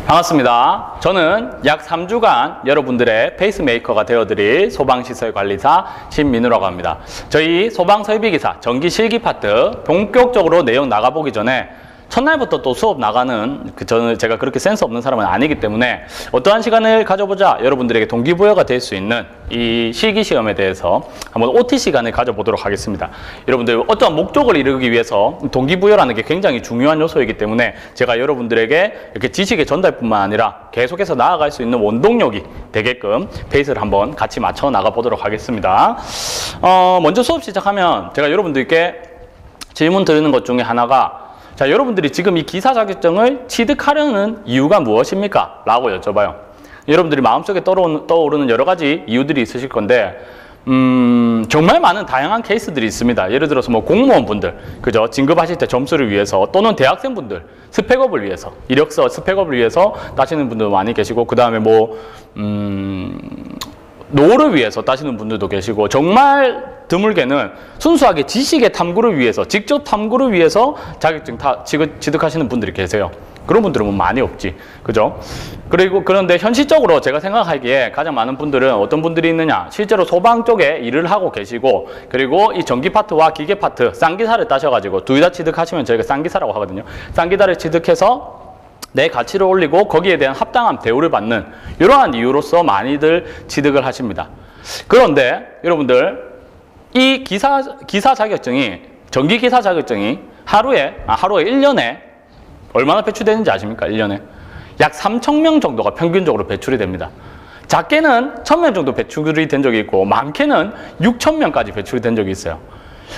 반갑습니다. 저는 약 3주간 여러분들의 페이스메이커가 되어드릴 소방시설관리사 신민우라고 합니다. 저희 소방설비기사 전기실기 파트 본격적으로 내용 나가보기 전에 첫날부터 또 수업 나가는 제가 그렇게 센스 없는 사람은 아니기 때문에 어떠한 시간을 가져보자 여러분들에게 동기부여가 될 수 있는 이 실기시험에 대해서 한번 OT 시간을 가져보도록 하겠습니다. 여러분들 어떠한 목적을 이루기 위해서 동기부여라는 게 굉장히 중요한 요소이기 때문에 제가 여러분들에게 이렇게 지식의 전달뿐만 아니라 계속해서 나아갈 수 있는 원동력이 되게끔 페이스를 한번 같이 맞춰 나가보도록 하겠습니다. 먼저 수업 시작하면 제가 여러분들께 질문 드리는 것 중에 하나가 자, 여러분들이 지금 이 기사 자격증을 취득하려는 이유가 무엇입니까? 라고 여쭤봐요. 여러분들이 마음속에 떠오르는 여러 가지 이유들이 있으실 건데 정말 많은 다양한 케이스들이 있습니다. 예를 들어서 뭐 공무원분들, 그죠? 진급하실 때 점수를 위해서 또는 대학생분들 스펙업을 위해서, 이력서 스펙업을 위해서 따시는 분들 많이 계시고 그 다음에 뭐 노를 위해서 따시는 분들도 계시고 정말 드물게는 순수하게 지식의 탐구를 위해서 직접 탐구를 위해서 자격증 취득하시는 분들이 계세요. 그런 분들은 많이 없지, 그죠? 그런데 현실적으로 제가 생각하기에 가장 많은 분들은 어떤 분들이 있느냐, 실제로 소방 쪽에 일을 하고 계시고 그리고 이 전기 파트와 기계 파트 쌍기사를 따셔가지고 둘 다 취득하시면 저희가 쌍기사라고 하거든요. 쌍기사를 취득해서 내 가치를 올리고 거기에 대한 합당한 대우를 받는 이러한 이유로서 많이들 취득을 하십니다. 그런데 여러분들 이 기사 자격증이, 전기기사 자격증이 하루에 1년에 얼마나 배출되는지 아십니까? 1년에 약 3,000명 정도가 평균적으로 배출이 됩니다. 작게는 1,000명 정도 배출이 된 적이 있고 많게는 6,000명까지 배출이 된 적이 있어요.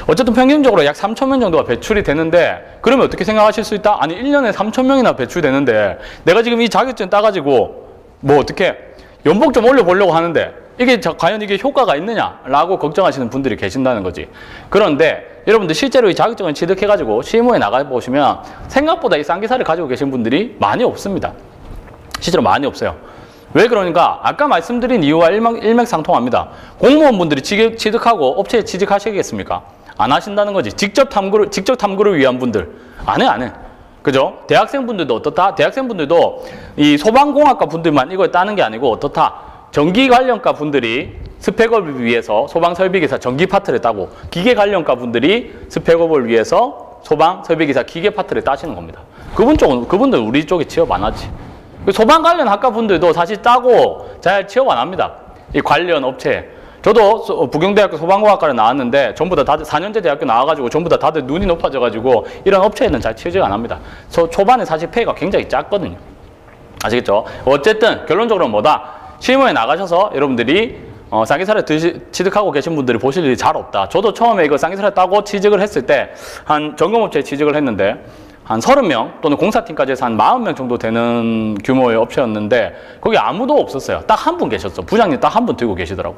어쨌든 평균적으로 약 3,000명 정도가 배출이 되는데 그러면 어떻게 생각하실 수 있다? 아니 1년에 3,000명이나 배출되는데 내가 지금 이 자격증 따가지고 뭐 어떻게 연봉 좀 올려보려고 하는데 이게 과연 이게 효과가 있느냐라고 걱정하시는 분들이 계신다는 거지. 그런데 여러분들 실제로 이 자격증을 취득해가지고 실무에 나가보시면 생각보다 이 쌍기사를 가지고 계신 분들이 많이 없습니다. 실제로 많이 없어요. 왜 그러니까 아까 말씀드린 이유와 일맥상통합니다. 공무원분들이 취득하고 업체에 취직하시겠습니까? 안 하신다는 거지. 직접 탐구를 위한 분들 안 해. 그죠? 대학생분들도 어떻다? 대학생분들도 이 소방공학과 분들만 이걸 따는 게 아니고 어떻다? 전기 관련과 분들이 스펙업을 위해서 소방설비기사 전기 파트를 따고 기계 관련과 분들이 스펙업을 위해서 소방설비기사 기계 파트를 따시는 겁니다. 그분들 우리 쪽에 취업 안 하지. 소방 관련 학과 분들도 사실 따고 잘 취업 안 합니다. 이 관련 업체에. 저도 부경대학교 소방공학과를 나왔는데 전부 다 다들 4년제 대학교 나와가지고 전부 다 다들 눈이 높아져가지고 이런 업체에는 잘 취직 안 합니다. 초반에 사실 페이가 굉장히 작거든요. 아시겠죠? 어쨌든 결론적으로는 뭐다? 실무에 나가셔서 여러분들이 쌍기사를 취득하고 계신 분들이 보실 일이 잘 없다. 저도 처음에 이거 쌍기사를 따고 취직을 했을 때 한 점검업체에 취직을 했는데 한 30명 또는 공사팀까지 해서 한 40명 정도 되는 규모의 업체였는데 거기 아무도 없었어요. 딱 한 분 계셨어. 부장님 딱 한 분 들고 계시더라고.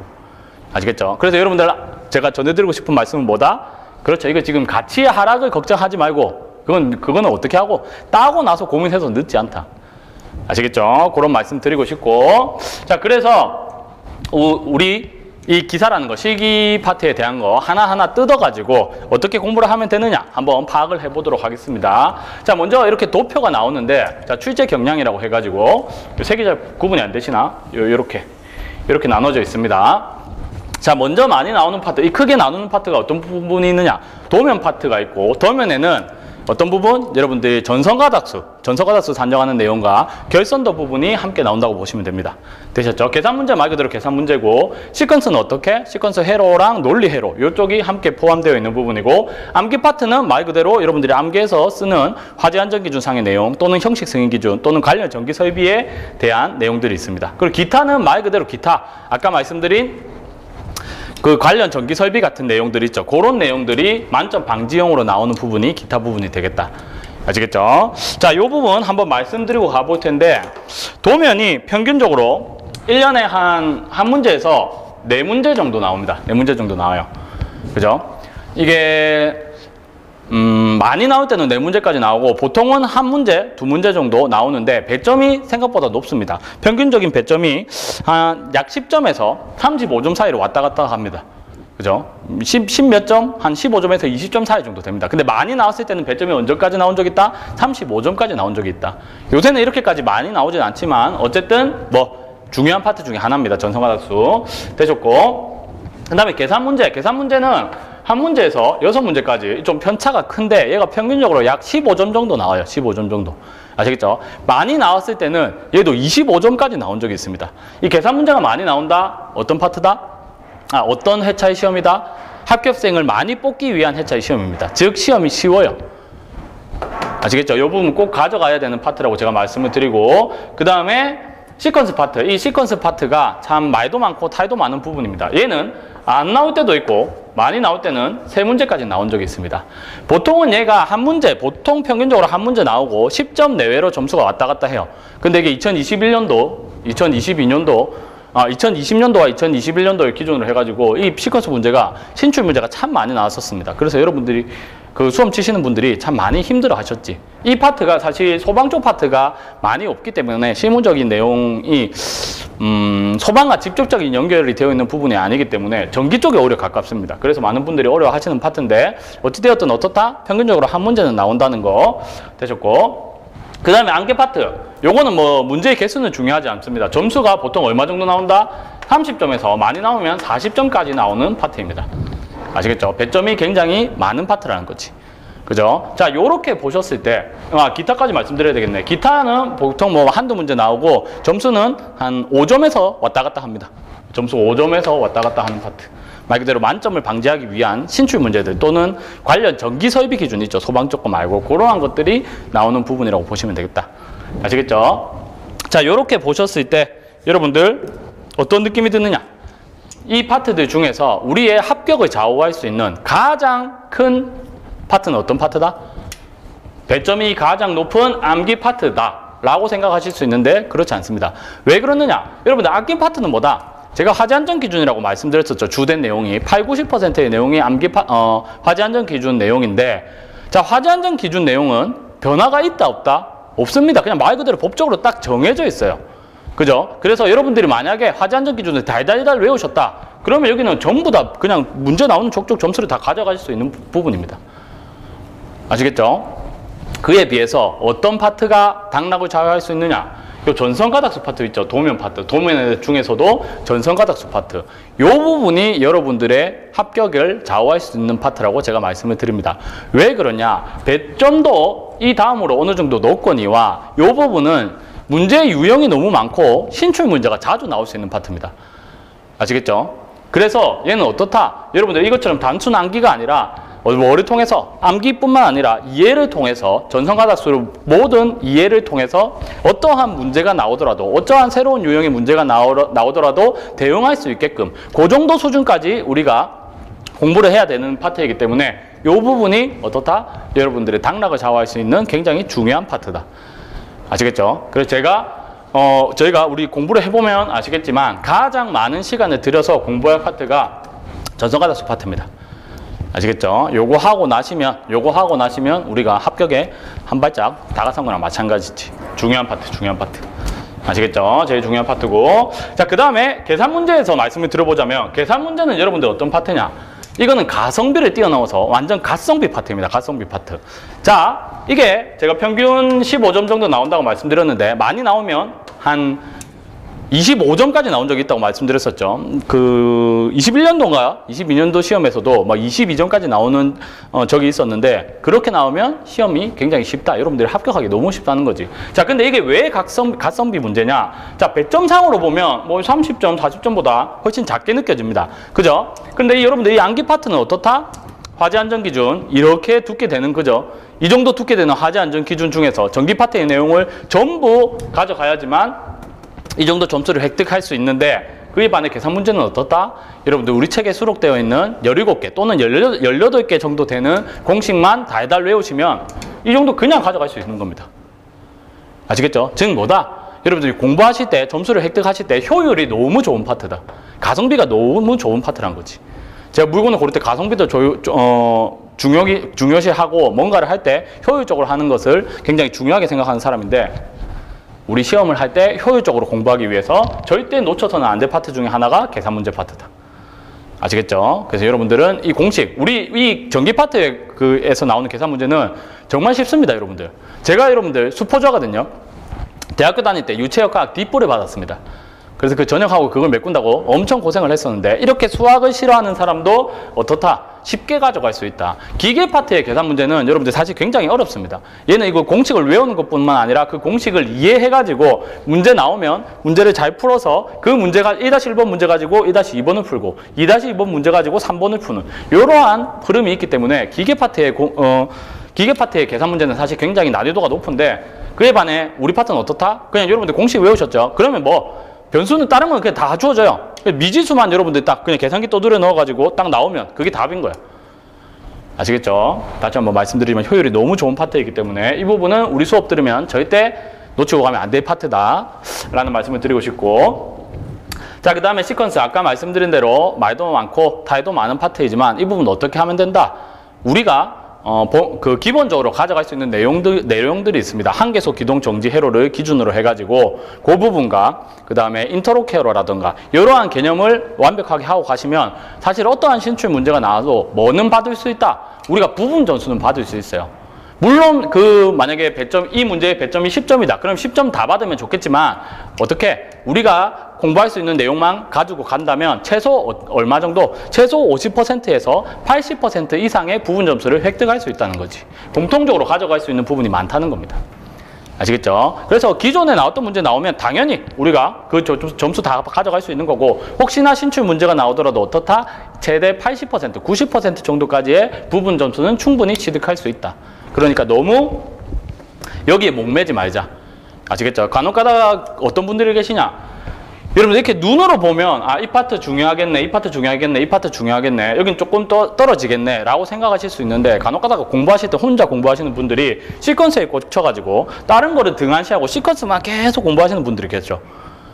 아시겠죠? 그래서 여러분들 제가 전해드리고 싶은 말씀은 뭐다? 그렇죠. 이거 지금 가치의 하락을 걱정하지 말고 그거는 어떻게 하고 따고 나서 고민해서 늦지 않다. 아시겠죠? 그런 말씀 드리고 싶고. 자, 그래서 우리 이 기사라는 거, 실기 파트에 대한 거 하나하나 뜯어가지고 어떻게 공부를 하면 되느냐 한번 파악을 해보도록 하겠습니다. 자, 먼저 이렇게 도표가 나오는데 자, 출제 경량이라고 해가지고 색이 잘 구분이 안 되시나? 이렇게 나눠져 있습니다. 자, 먼저 많이 나오는 파트, 이 크게 나누는 파트가 어떤 부분이 있느냐? 도면 파트가 있고 도면에는 어떤 부분? 여러분들이 전선가닥수 산정하는 내용과 결선도 부분이 함께 나온다고 보시면 됩니다. 되셨죠? 계산 문제 말 그대로 계산 문제고 시퀀스는 어떻게? 시퀀스 회로랑 논리 회로 이쪽이 함께 포함되어 있는 부분이고 암기 파트는 말 그대로 여러분들이 암기에서 쓰는 화재 안전 기준상의 내용 또는 형식 승인 기준 또는 관련 전기 설비에 대한 내용들이 있습니다. 그리고 기타는 말 그대로 기타 아까 말씀드린 그 관련 전기 설비 같은 내용들 있죠. 그런 내용들이 만점 방지용으로 나오는 부분이 기타 부분이 되겠다. 아시겠죠? 자, 이 부분 한번 말씀드리고 가볼 텐데 도면이 평균적으로 1년에 한 문제에서 4문제 정도 나옵니다. 4문제 정도 나와요. 그죠? 이게 많이 나올 때는 4문제까지 나오고 보통은 1문제, 2문제 정도 나오는데 배점이 생각보다 높습니다. 평균적인 배점이 한 약 10점에서 35점 사이로 왔다 갔다 합니다. 그죠? 10 몇 점? 한 15점에서 20점 사이 정도 됩니다. 근데 많이 나왔을 때는 배점이 언제까지 나온 적이 있다? 35점까지 나온 적이 있다. 요새는 이렇게까지 많이 나오진 않지만 어쨌든 뭐 중요한 파트 중에 하나입니다. 전성가닥수 되셨고, 그 다음에 계산 문제. 계산 문제는 한 문제에서 6문제까지 좀 편차가 큰데 얘가 평균적으로 약 15점 정도 나와요. 15점 정도. 아시겠죠? 많이 나왔을 때는 얘도 25점까지 나온 적이 있습니다. 이 계산 문제가 많이 나온다? 어떤 파트다? 어떤 회차의 시험이다? 합격생을 많이 뽑기 위한 회차의 시험입니다. 즉 시험이 쉬워요. 아시겠죠? 이 부분 꼭 가져가야 되는 파트라고 제가 말씀을 드리고, 그 다음에 시퀀스 파트. 이 시퀀스 파트가 참 말도 많고 타이도 많은 부분입니다. 얘는 안 나올 때도 있고 많이 나올 때는 3문제까지 나온 적이 있습니다. 보통은 얘가 한 문제, 보통 평균적으로 한 문제 나오고 10점 내외로 점수가 왔다 갔다 해요. 근데 이게 2021년도, 2022년도 2020년도와 2021년도를 기준으로 해가지고 이 시퀀스 문제가 신출 문제가 참 많이 나왔었습니다. 그래서 여러분들이 그 수험 치시는 분들이 참 많이 힘들어 하셨지. 이 파트가 사실 소방 쪽 파트가 많이 없기 때문에 실무적인 내용이 소방과 직접적인 연결이 되어 있는 부분이 아니기 때문에 전기 쪽에 오히려 가깝습니다. 그래서 많은 분들이 어려워 하시는 파트인데 어찌되었든 어떻다? 평균적으로 한 문제는 나온다는 거 되셨고, 그 다음에 암기 파트. 요거는 뭐 문제의 개수는 중요하지 않습니다. 점수가 보통 얼마 정도 나온다? 30점에서 많이 나오면 40점까지 나오는 파트입니다. 아시겠죠? 배점이 굉장히 많은 파트라는 거지. 그죠? 자, 요렇게 보셨을 때, 기타까지 말씀드려야 되겠네. 기타는 보통 뭐 한두 문제 나오고 점수는 한 5점에서 왔다 갔다 합니다. 점수 5점에서 왔다 갔다 하는 파트. 말 그대로 만점을 방지하기 위한 신출 문제들 또는 관련 전기 설비 기준 있죠. 소방 쪽 거 말고 그러한 것들이 나오는 부분이라고 보시면 되겠다. 아시겠죠? 자, 요렇게 보셨을 때 여러분들 어떤 느낌이 드느냐? 이 파트들 중에서 우리의 합격을 좌우할 수 있는 가장 큰 파트는 어떤 파트다? 배점이 가장 높은 암기 파트다 라고 생각하실 수 있는데 그렇지 않습니다. 왜 그러느냐? 여러분들 암기 파트는 뭐다? 제가 화재안전 기준이라고 말씀드렸었죠. 주된 내용이 80~90%의 내용이 화재안전 기준 내용인데, 자, 화재안전 기준 내용은 변화가 있다 없다? 없습니다. 그냥 말 그대로 법적으로 딱 정해져 있어요. 그죠? 그래서 여러분들이 만약에 화재안전 기준을 달달달 외우셨다. 그러면 여기는 전부 다 그냥 문제 나오는 족족 점수를 다 가져가실 수 있는 부분입니다. 아시겠죠? 그에 비해서 어떤 파트가 당락을 좌우할 수 있느냐? 요 전선가닥수 파트 있죠. 도면 파트. 도면 중에서도 전선가닥수 파트. 요 부분이 여러분들의 합격을 좌우할 수 있는 파트라고 제가 말씀을 드립니다. 왜 그러냐? 배점도 이 다음으로 어느 정도 높거니와 요 부분은 문제의 유형이 너무 많고 신출 문제가 자주 나올 수 있는 파트입니다. 아시겠죠? 그래서 얘는 어떻다? 여러분들 이것처럼 단순 암기가 아니라 뭐를 통해서 암기뿐만 아니라 이해를 통해서 전선가닥수를 모든 이해를 통해서 어떠한 문제가 나오더라도 어떠한 새로운 유형의 문제가 나오더라도 대응할 수 있게끔 그 정도 수준까지 우리가 공부를 해야 되는 파트이기 때문에 이 부분이 어떻다? 여러분들의 당락을 좌우할 수 있는 굉장히 중요한 파트다. 아시겠죠? 그래서 저희가 우리 공부를 해보면 아시겠지만 가장 많은 시간을 들여서 공부할 파트가 전선가닥수 파트입니다. 아시겠죠? 요거 하고 나시면 우리가 합격에 한 발짝 다가선 거랑 마찬가지지. 중요한 파트. 아시겠죠? 제일 중요한 파트고. 자, 그 다음에 계산 문제에서 말씀을 드려보자면 계산 문제는 여러분들 어떤 파트냐? 이거는 가성비를 뛰어넘어서 완전 가성비 파트입니다. 가성비 파트. 자, 이게 제가 평균 15점 정도 나온다고 말씀드렸는데 많이 나오면 한 25점까지 나온 적이 있다고 말씀드렸었죠. 그 21년도인가 22년도 시험에서도 막 22점까지 나오는 적이 있었는데 그렇게 나오면 시험이 굉장히 쉽다. 여러분들이 합격하기 너무 쉽다는 거지. 자, 근데 이게 왜 가성비 문제냐? 자, 배점상으로 보면 뭐 30점, 40점보다 훨씬 작게 느껴집니다. 그죠? 근데 여러분들 이 암기 파트는 어떻다? 화재안전기준 이렇게 두께 되는, 그죠? 이 정도 두께 되는 화재안전기준 중에서 전기 파트의 내용을 전부 가져가야지만 이 정도 점수를 획득할 수 있는데 그에 반해 계산 문제는 어떻다? 여러분들 우리 책에 수록되어 있는 17개 또는 18개 정도 되는 공식만 달달 외우시면 이 정도 그냥 가져갈 수 있는 겁니다. 아시겠죠? 즉 뭐다? 여러분들이 공부하실 때 점수를 획득하실 때 효율이 너무 좋은 파트다. 가성비가 너무 좋은 파트란 거지. 제가 물건을 고를 때 가성비도 중요시하고 뭔가를 할 때 효율적으로 하는 것을 굉장히 중요하게 생각하는 사람인데 우리 시험을 할 때 효율적으로 공부하기 위해서 절대 놓쳐서는 안 될 파트 중에 하나가 계산 문제 파트다. 아시겠죠? 그래서 여러분들은 이 공식, 우리 이 전기 파트에서 나오는 계산 문제는 정말 쉽습니다, 여러분들. 제가 여러분들 수포자거든요. 대학교 다닐 때 유체역학 뒷불을 받았습니다. 그래서 그 전역하고 그걸 메꾼다고 엄청 고생을 했었는데, 이렇게 수학을 싫어하는 사람도 어떻다? 쉽게 가져갈 수 있다. 기계 파트의 계산 문제는 여러분들 사실 굉장히 어렵습니다. 얘는 이거 공식을 외우는 것뿐만 아니라 그 공식을 이해해가지고 문제 나오면 문제를 잘 풀어서 그 문제가 1-1번 문제 가지고 2-2번을 풀고 2-2번 문제 가지고 3번을 푸는 이러한 흐름이 있기 때문에 기계 파트의 계산 문제는 사실 굉장히 난이도가 높은데, 그에 반해 우리 파트는 어떻다? 그냥 여러분들 공식 외우셨죠? 그러면 뭐 변수는 다른 건 그냥 다 주어져요. 미지수만 여러분들 딱 그냥 계산기 떠들여 넣어가지고 딱 나오면 그게 답인 거예요. 아시겠죠? 다시 한번 말씀드리면 효율이 너무 좋은 파트이기 때문에 이 부분은 우리 수업 들으면 절대 놓치고 가면 안 될 파트다 라는 말씀을 드리고 싶고, 자, 그 다음에 시퀀스, 아까 말씀드린 대로 말도 많고 타이도 많은 파트이지만 이 부분 어떻게 하면 된다? 우리가 기본적으로 가져갈 수 있는 내용들이 있습니다. 한계속 기동 정지 회로를 기준으로 해가지고 그 부분과 그 다음에 인터록 회로라든가 이러한 개념을 완벽하게 하고 가시면 사실 어떠한 신출 문제가 나와도 뭐는 받을 수 있다. 우리가 부분 점수는 받을 수 있어요. 물론 만약에 이 문제의 배점이 10점이다. 그럼 10점 다 받으면 좋겠지만 어떻게 우리가 공부할 수 있는 내용만 가지고 간다면 최소 얼마 정도? 최소 50%에서 80% 이상의 부분 점수를 획득할 수 있다는 거지. 공통적으로 가져갈 수 있는 부분이 많다는 겁니다. 아시겠죠? 그래서 기존에 나왔던 문제 나오면 당연히 우리가 그 점수 다 가져갈 수 있는 거고, 혹시나 신출 문제가 나오더라도 어떻다? 최대 80%, 90% 정도까지의 부분 점수는 충분히 취득할 수 있다. 그러니까 너무 여기에 목매지 말자. 아시겠죠? 간혹 가다가 어떤 분들이 계시냐? 여러분 이렇게 눈으로 보면 이 파트 중요하겠네, 이 파트 중요하겠네, 이 파트 중요하겠네, 여긴 조금 떨어지겠네 라고 생각하실 수 있는데, 간혹 가다가 공부하실 때 혼자 공부하시는 분들이 시퀀스에 꽂혀가지고 다른 거를 등한시하고 시퀀스만 계속 공부하시는 분들이 계시죠.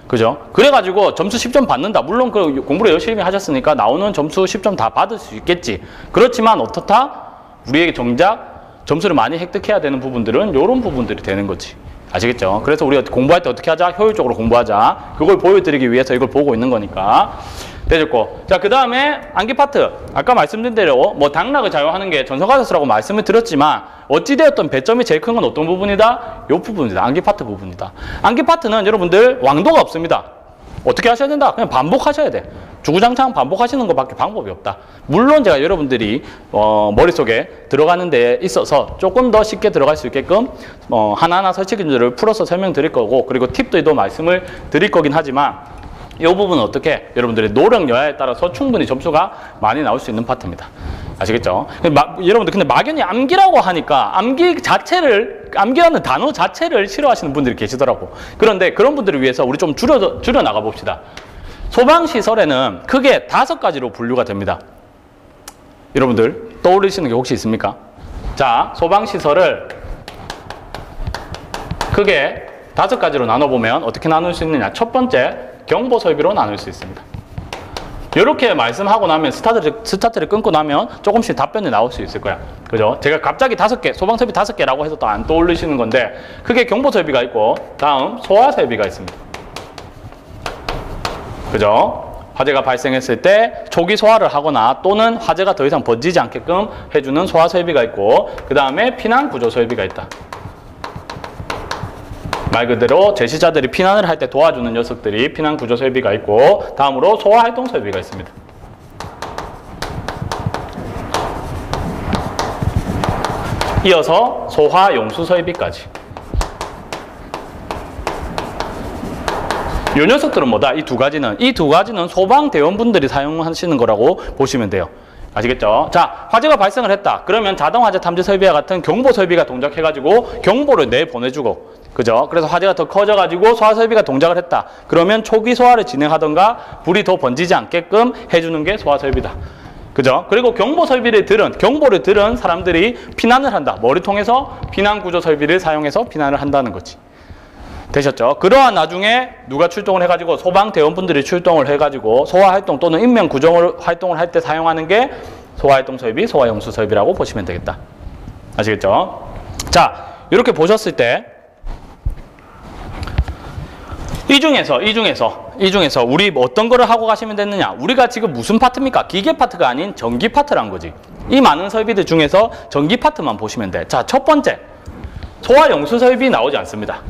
그죠? 그래가지고 점수 10점 받는다. 물론 그 공부를 열심히 하셨으니까 나오는 점수 10점 다 받을 수 있겠지. 그렇지만 어떻다? 우리에게 정작 점수를 많이 획득해야 되는 부분들은 이런 부분들이 되는 거지. 아시겠죠? 그래서 우리가 공부할 때 어떻게 하자? 효율적으로 공부하자. 그걸 보여드리기 위해서 이걸 보고 있는 거니까. 되셨고. 자, 그 다음에 암기 파트. 아까 말씀드린 대로 뭐 당락을 작용하는 게 전서가사수라고 말씀을 드렸지만 어찌되었던 배점이 제일 큰 건 어떤 부분이다? 이 부분이다. 암기 파트 부분이다. 암기 파트는 여러분들 왕도가 없습니다. 어떻게 하셔야 된다? 그냥 반복하셔야 돼. 주구장창 반복하시는 것밖에 방법이 없다. 물론 제가 여러분들이 머릿속에 들어가는 데 있어서 조금 더 쉽게 들어갈 수 있게끔 하나하나 설치 기준들을 풀어서 설명드릴 거고, 그리고 팁도 말씀을 드릴 거긴 하지만 이 부분은 어떻게 여러분들의 노력 여하에 따라서 충분히 점수가 많이 나올 수 있는 파트입니다. 아시겠죠? 여러분들 근데 막연히 암기라고 하니까 암기라는 단어 자체를 싫어하시는 분들이 계시더라고. 그런데 그런 분들을 위해서 우리 좀 줄여 나가 봅시다. 소방시설에는 크게 5가지로 분류가 됩니다. 여러분들 떠올리시는 게 혹시 있습니까? 자, 소방시설을 크게 5가지로 나눠보면 어떻게 나눌 수 있느냐. 첫 번째, 경보설비로 나눌 수 있습니다. 이렇게 말씀하고 나면 스타트를 끊고 나면 조금씩 답변이 나올 수 있을 거야. 그죠? 제가 갑자기 5개, 소방설비 5개라고 해서 또 안 떠올리시는 건데, 크게 경보설비가 있고, 다음 소화설비가 있습니다. 그죠? 화재가 발생했을 때 초기 소화를 하거나 또는 화재가 더 이상 번지지 않게끔 해주는 소화 설비가 있고, 그 다음에 피난 구조 설비가 있다. 말 그대로 제시자들이 피난을 할 때 도와주는 녀석들이 피난 구조 설비가 있고, 다음으로 소화 활동 설비가 있습니다. 이어서 소화 용수 설비까지. 이 녀석들은 뭐다? 이 두 가지는 소방대원분들이 사용하시는 거라고 보시면 돼요. 아시겠죠? 자, 화재가 발생을 했다. 그러면 자동화재 탐지 설비와 같은 경보 설비가 동작해가지고 경보를 내보내주고, 그죠? 그래서 화재가 더 커져가지고 소화 설비가 동작을 했다. 그러면 초기 소화를 진행하던가 불이 더 번지지 않게끔 해주는 게 소화 설비다. 그죠? 그리고 경보를 들은 사람들이 피난을 한다. 뭐를 통해서? 피난 구조 설비를 사용해서 피난을 한다는 거지. 되셨죠? 그러한 나중에 누가 출동을 해가지고 소방대원분들이 출동을 해가지고 소화활동 또는 인명 구조 활동을 할 때 사용하는 게 소화활동 설비, 소화용수 설비라고 보시면 되겠다. 아시겠죠? 자, 이렇게 보셨을 때 이 중에서 우리 어떤 거를 하고 가시면 되느냐? 우리가 지금 무슨 파트입니까? 기계 파트가 아닌 전기 파트란 거지. 이 많은 설비들 중에서 전기 파트만 보시면 돼. 자, 첫 번째. 소화용수 설비 나오지 않습니다.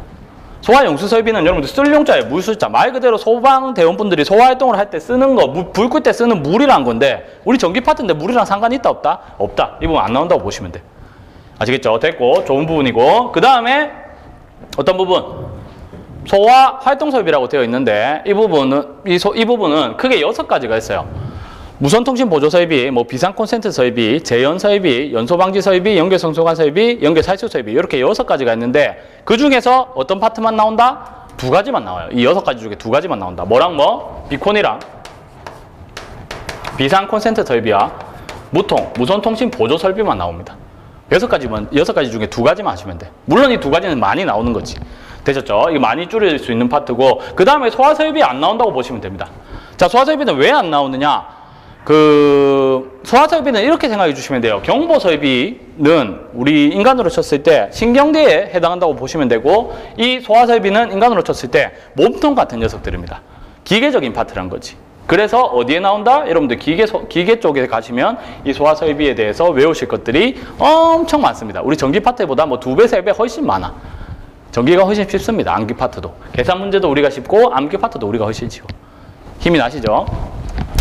소화용수 설비는 여러분들 쓸 용자에 물 숫자. 말 그대로 소방대원분들이 소화활동을 할 때 쓰는 거, 불 끌 때 쓰는 물이란 건데 우리 전기 파트인데 물이랑 상관이 있다 없다? 없다. 이 부분 안 나온다고 보시면 돼. 아시겠죠? 됐고 좋은 부분이고 그 다음에 어떤 부분? 소화 활동 설비라고 되어 있는데 이 부분은 크게 6가지가 있어요. 무선통신 보조 설비, 뭐 비상 콘센트 설비, 재연 설비, 연소 방지 설비, 연결 성소관 설비, 연결 살수 설비 이렇게 6가지가 있는데 그 중에서 어떤 파트만 나온다? 2가지만 나와요. 이 6가지 중에 2가지만 나온다. 뭐랑 뭐? 비콘이랑 비상 콘센트 설비와 무선통신 보조 설비만 나옵니다. 6가지 중에 2가지만 하시면 돼. 물론 이 2가지는 많이 나오는 거지. 되셨죠? 이거 많이 줄일 수 있는 파트고 그 다음에 소화설비 안 나온다고 보시면 됩니다. 자, 소화설비는 왜 안 나오느냐? 소화설비는 이렇게 생각해 주시면 돼요. 경보설비는 우리 인간으로 쳤을 때 신경대에 해당한다고 보시면 되고 이 소화설비는 인간으로 쳤을 때 몸통 같은 녀석들입니다. 기계적인 파트란 거지. 그래서 어디에 나온다? 여러분들 기계 쪽에 가시면 이 소화설비에 대해서 외우실 것들이 엄청 많습니다. 우리 전기 파트보다 뭐 2배, 3배 훨씬 많아. 전기가 훨씬 쉽습니다. 암기 파트도. 계산 문제도 우리가 쉽고 암기 파트도 우리가 훨씬 쉬워. 힘이 나시죠?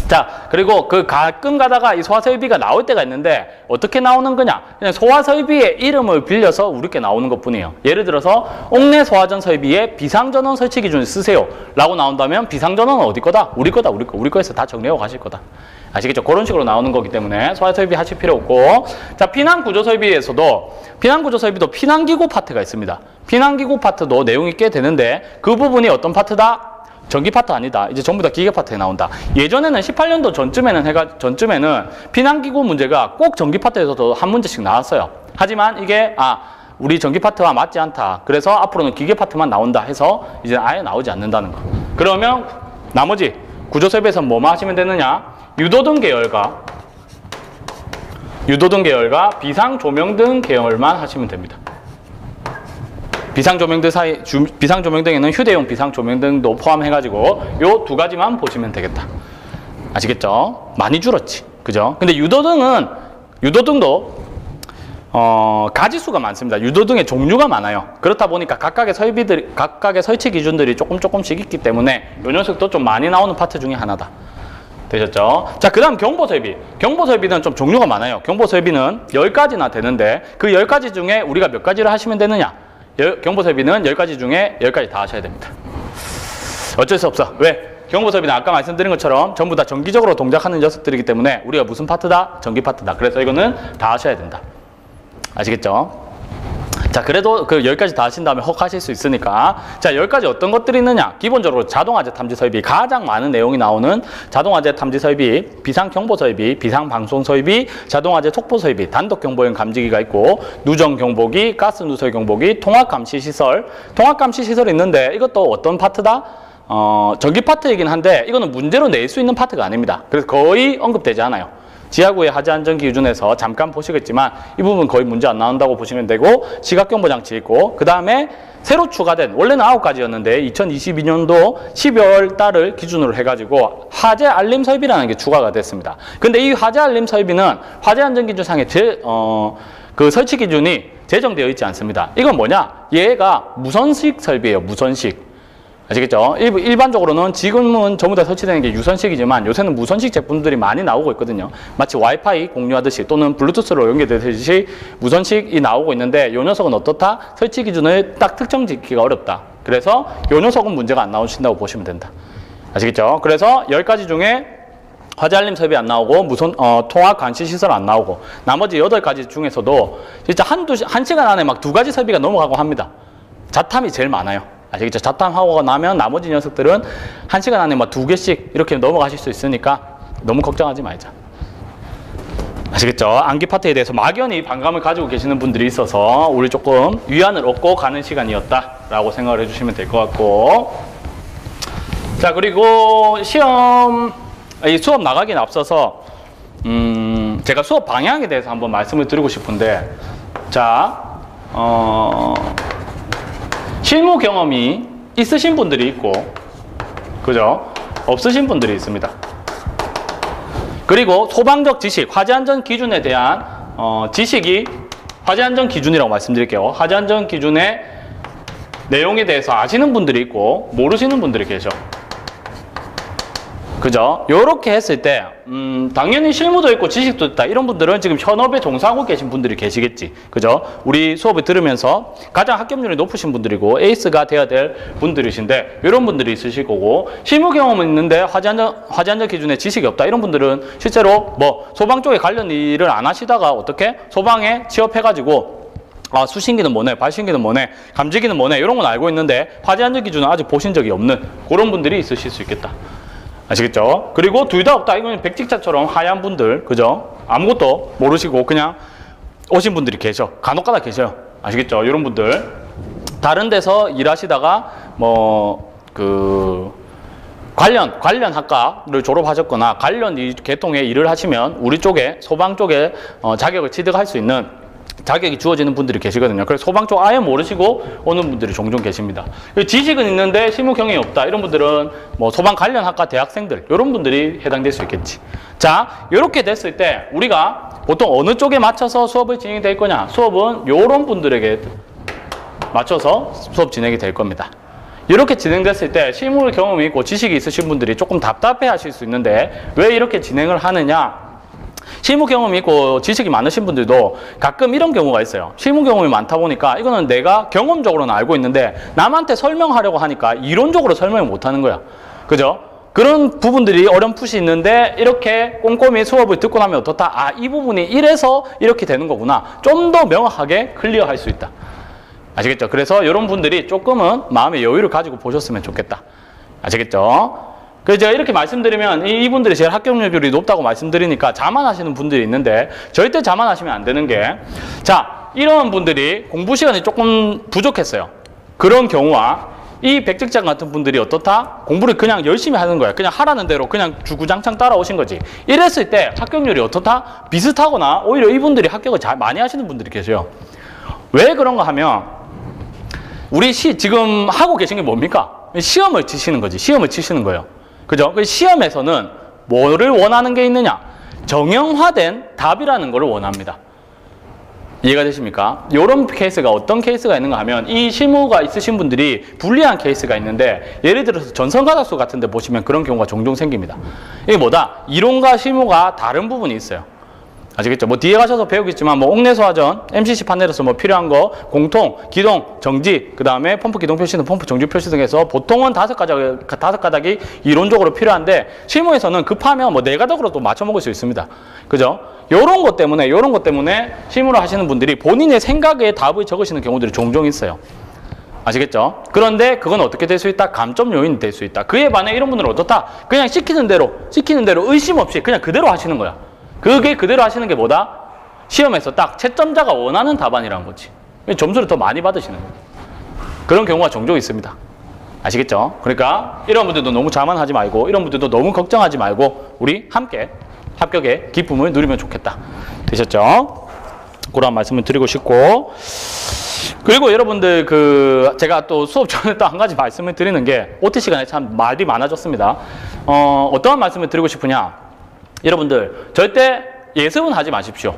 자, 그리고 가끔 가다가 이 소화설비가 나올 때가 있는데 어떻게 나오는 거냐? 그냥 소화설비의 이름을 빌려서 우리께 나오는 것 뿐이에요. 예를 들어서 옥내 소화전 설비에 비상전원 설치 기준을 쓰세요 라고 나온다면 비상전원은 어디 거다? 우리 거다. 우리 거에서 다 정리하고 가실 거다. 아시겠죠? 그런 식으로 나오는 거기 때문에 소화설비 하실 필요 없고 자, 피난구조설비에서도 피난구조설비도 피난기구 파트가 있습니다. 피난기구 파트도 내용이 꽤 되는데 그 부분이 어떤 파트다? 전기 파트 아니다. 이제 전부 다 기계 파트에 나온다. 예전에는 18년도 전쯤에는 피난기구 문제가 꼭 전기 파트에서도 한 문제씩 나왔어요. 하지만 이게 우리 전기 파트와 맞지 않다. 그래서 앞으로는 기계 파트만 나온다 해서 이제 아예 나오지 않는다는 거. 그러면 나머지 구조설비에서 뭐만 하시면 되느냐? 유도등 계열과 비상조명등 계열만 하시면 됩니다. 비상조명등에는 휴대용 비상조명등도 포함해가지고 요 2가지만 보시면 되겠다. 아시겠죠? 많이 줄었지. 그죠? 근데 유도등도 가지수가 많습니다. 유도등의 종류가 많아요. 그렇다 보니까 각각의 설치 기준들이 조금씩 있기 때문에 요 녀석도 좀 많이 나오는 파트 중에 하나다. 되셨죠? 자, 그 다음 경보설비. 경보설비는 좀 종류가 많아요. 경보설비는 10가지나 되는데 그 10가지 중에 우리가 몇 가지를 하시면 되느냐? 경보설비는 10가지 중에 10가지 다 하셔야 됩니다. 어쩔 수 없어. 왜? 경보설비는 아까 말씀드린 것처럼 전부 다 정기적으로 동작하는 녀석들이기 때문에 우리가 무슨 파트다? 전기 파트다. 그래서 이거는 다 하셔야 된다. 아시겠죠? 자, 그래도 그 10가지 다 하신 다음에 헉 하실 수 있으니까. 자, 10가지 어떤 것들이 있느냐? 기본적으로 자동화재 탐지 설비, 가장 많은 내용이 나오는 자동화재 탐지 설비, 비상경보 설비, 비상방송 설비, 자동화재 속보 설비, 단독경보용 감지기가 있고, 누정경보기, 가스누설 경보기, 통합감시시설. 통합감시시설이 있는데 이것도 어떤 파트다? 전기 파트이긴 한데 이거는 문제로 낼 수 있는 파트가 아닙니다. 그래서 거의 언급되지 않아요. 지하구의 하재안전기 기준에서 잠깐 보시겠지만 이 부분 거의 문제 안 나온다고 보시면 되고 시각경보장치 있고 그 다음에 새로 추가된 원래는 9가지였는데 2022년도 12월 달을 기준으로 해가지고 화재 알림 설비라는 게 추가가 됐습니다. 근데 이 화재 알림 설비는 화재안전기준상의 그 설치 기준이 제정되어 있지 않습니다. 이건 뭐냐? 얘가 무선식 설비예요. 무선식. 아시겠죠? 일반적으로는 지금은 전부 다 설치되는 게 유선식이지만 요새는 무선식 제품들이 많이 나오고 있거든요. 마치 와이파이 공유하듯이 또는 블루투스로 연결되듯이 무선식이 나오고 있는데 이 녀석은 어떻다? 설치 기준을 딱 특정 짓기가 어렵다. 그래서 이 녀석은 문제가 안 나오신다고 보시면 된다. 아시겠죠? 그래서 10가지 중에 화재 알림 설비 안 나오고 통합 감시 시설 안 나오고 나머지 8가지 중에서도 진짜 한 시간 안에 막 2가지 설비가 넘어가고 합니다. 자탐이 제일 많아요. 아시겠죠? 자탐하고 나면 나머지 녀석들은 1시간 안에 막 2개씩 이렇게 넘어가실 수 있으니까 너무 걱정하지 말자. 아시겠죠? 암기 파트에 대해서 막연히 반감을 가지고 계시는 분들이 있어서 우리 조금 위안을 얻고 가는 시간이었다라고 생각을 해주시면 될 것 같고, 자, 그리고 수업 나가기는 앞서서 제가 수업 방향에 대해서 한번 말씀을 드리고 싶은데, 자, 실무 경험이 있으신 분들이 있고, 그죠? 없으신 분들이 있습니다. 그리고 소방적 지식, 화재안전 기준에 대한 지식이 화재안전 기준이라고 말씀드릴게요. 화재안전 기준의 내용에 대해서 아시는 분들이 있고 모르시는 분들이 계셔. 그죠? 요렇게 했을 때 당연히 실무도 있고 지식도 있다. 이런 분들은 지금 현업에 종사하고 계신 분들이 계시겠지. 그죠? 우리 수업을 들으면서 가장 합격률이 높으신 분들이고 에이스가 돼야 될 분들이신데 이런 분들이 있으실 거고, 실무 경험은 있는데 화재안전 기준에 지식이 없다. 이런 분들은 실제로 뭐 소방 쪽에 관련 일을 안 하시다가 어떻게 소방에 취업해가지고 수신기는 뭐네, 발신기는 뭐네, 감지기는 뭐네, 이런 건 알고 있는데 화재안전 기준은 아직 보신 적이 없는 그런 분들이 있으실 수 있겠다. 아시겠죠? 그리고 둘 다 없다. 이건 백직자처럼 하얀 분들, 그죠? 아무것도 모르시고 그냥 오신 분들이 계셔. 간혹가다 계셔요. 아시겠죠? 이런 분들. 다른 데서 일하시다가 관련 학과를 졸업하셨거나 관련 계통의 일을 하시면 우리 쪽에 소방 쪽에 자격을 취득할 수 있는 자격이 주어지는 분들이 계시거든요. 그래서 소방 쪽 아예 모르시고 오는 분들이 종종 계십니다. 지식은 있는데 실무 경험이 없다. 이런 분들은 뭐 소방 관련 학과 대학생들, 이런 분들이 해당될 수 있겠지. 자, 이렇게 됐을 때 우리가 보통 어느 쪽에 맞춰서 수업을 진행이 될 거냐? 수업은 이런 분들에게 맞춰서 수업 진행이 될 겁니다. 이렇게 진행됐을 때 실무 경험이 있고 지식이 있으신 분들이 조금 답답해 하실 수 있는데 왜 이렇게 진행을 하느냐? 실무 경험이 있고 지식이 많으신 분들도 가끔 이런 경우가 있어요. 실무 경험이 많다 보니까 이거는 내가 경험적으로는 알고 있는데 남한테 설명하려고 하니까 이론적으로 설명을 못하는 거야. 그죠? 그런 부분들이 어렴풋이 있는데 이렇게 꼼꼼히 수업을 듣고 나면 어떻다? 이 부분이 이래서 이렇게 되는 거구나. 좀 더 명확하게 클리어할 수 있다. 아시겠죠? 그래서 이런 분들이 조금은 마음의 여유를 가지고 보셨으면 좋겠다. 아시겠죠? 그래서 제가 이렇게 말씀드리면 이분들이 제일 합격률이 높다고 말씀드리니까 자만하시는 분들이 있는데 절대 자만하시면 안 되는 게, 자, 이런 분들이 공부 시간이 조금 부족했어요. 그런 경우와 이 백직장 같은 분들이 어떻다? 공부를 그냥 열심히 하는 거야. 그냥 하라는 대로 그냥 주구장창 따라오신 거지. 이랬을 때 합격률이 어떻다? 비슷하거나 오히려 이분들이 합격을 잘 많이 하시는 분들이 계세요. 왜 그런가 하면 우리 지금 하고 계신 게 뭡니까? 시험을 치시는 거지. 시험을 치시는 거예요. 그죠? 그 시험에서는 뭐를 원하는 게 있느냐? 정형화된 답이라는 걸 원합니다. 이해가 되십니까? 이런 케이스가 어떤 케이스가 있는가 하면 이 실무가 있으신 분들이 불리한 케이스가 있는데, 예를 들어서 전선가닥수 같은 데 보시면 그런 경우가 종종 생깁니다. 이게 뭐다? 이론과 실무가 다른 부분이 있어요. 아시겠죠? 뭐 뒤에 가셔서 배우겠지만 뭐 옥내소화전, MCC 판넬에서 뭐 필요한 거 공통, 기동, 정지, 그 다음에 펌프 기동 표시등, 펌프 정지 표시 등에서 보통은 다섯 가닥이 이론적으로 필요한데 실무에서는 급하면 뭐 4가닥으로도 맞춰 먹을 수 있습니다. 그죠? 요런 것 때문에 실무를 하시는 분들이 본인의 생각에 답을 적으시는 경우들이 종종 있어요. 아시겠죠? 그런데 그건 어떻게 될 수 있다? 감점 요인이 될 수 있다. 그에 반해 이런 분들은 어떻다? 그냥 시키는 대로 의심 없이 그냥 그대로 하시는 거야. 그게 그대로 하시는 게 뭐다? 시험에서 딱 채점자가 원하는 답안이라는 거지. 점수를 더 많이 받으시는 거예요. 그런 경우가 종종 있습니다. 아시겠죠? 그러니까 이런 분들도 너무 자만하지 말고 이런 분들도 너무 걱정하지 말고 우리 함께 합격의 기쁨을 누리면 좋겠다. 되셨죠? 그런 말씀을 드리고 싶고, 그리고 여러분들 제가 또 수업 전에 또 한 가지 말씀을 드리는 게 OT 시간에 참 말이 많아졌습니다. 어떠한 말씀을 드리고 싶으냐? 여러분들 절대 예습은 하지 마십시오.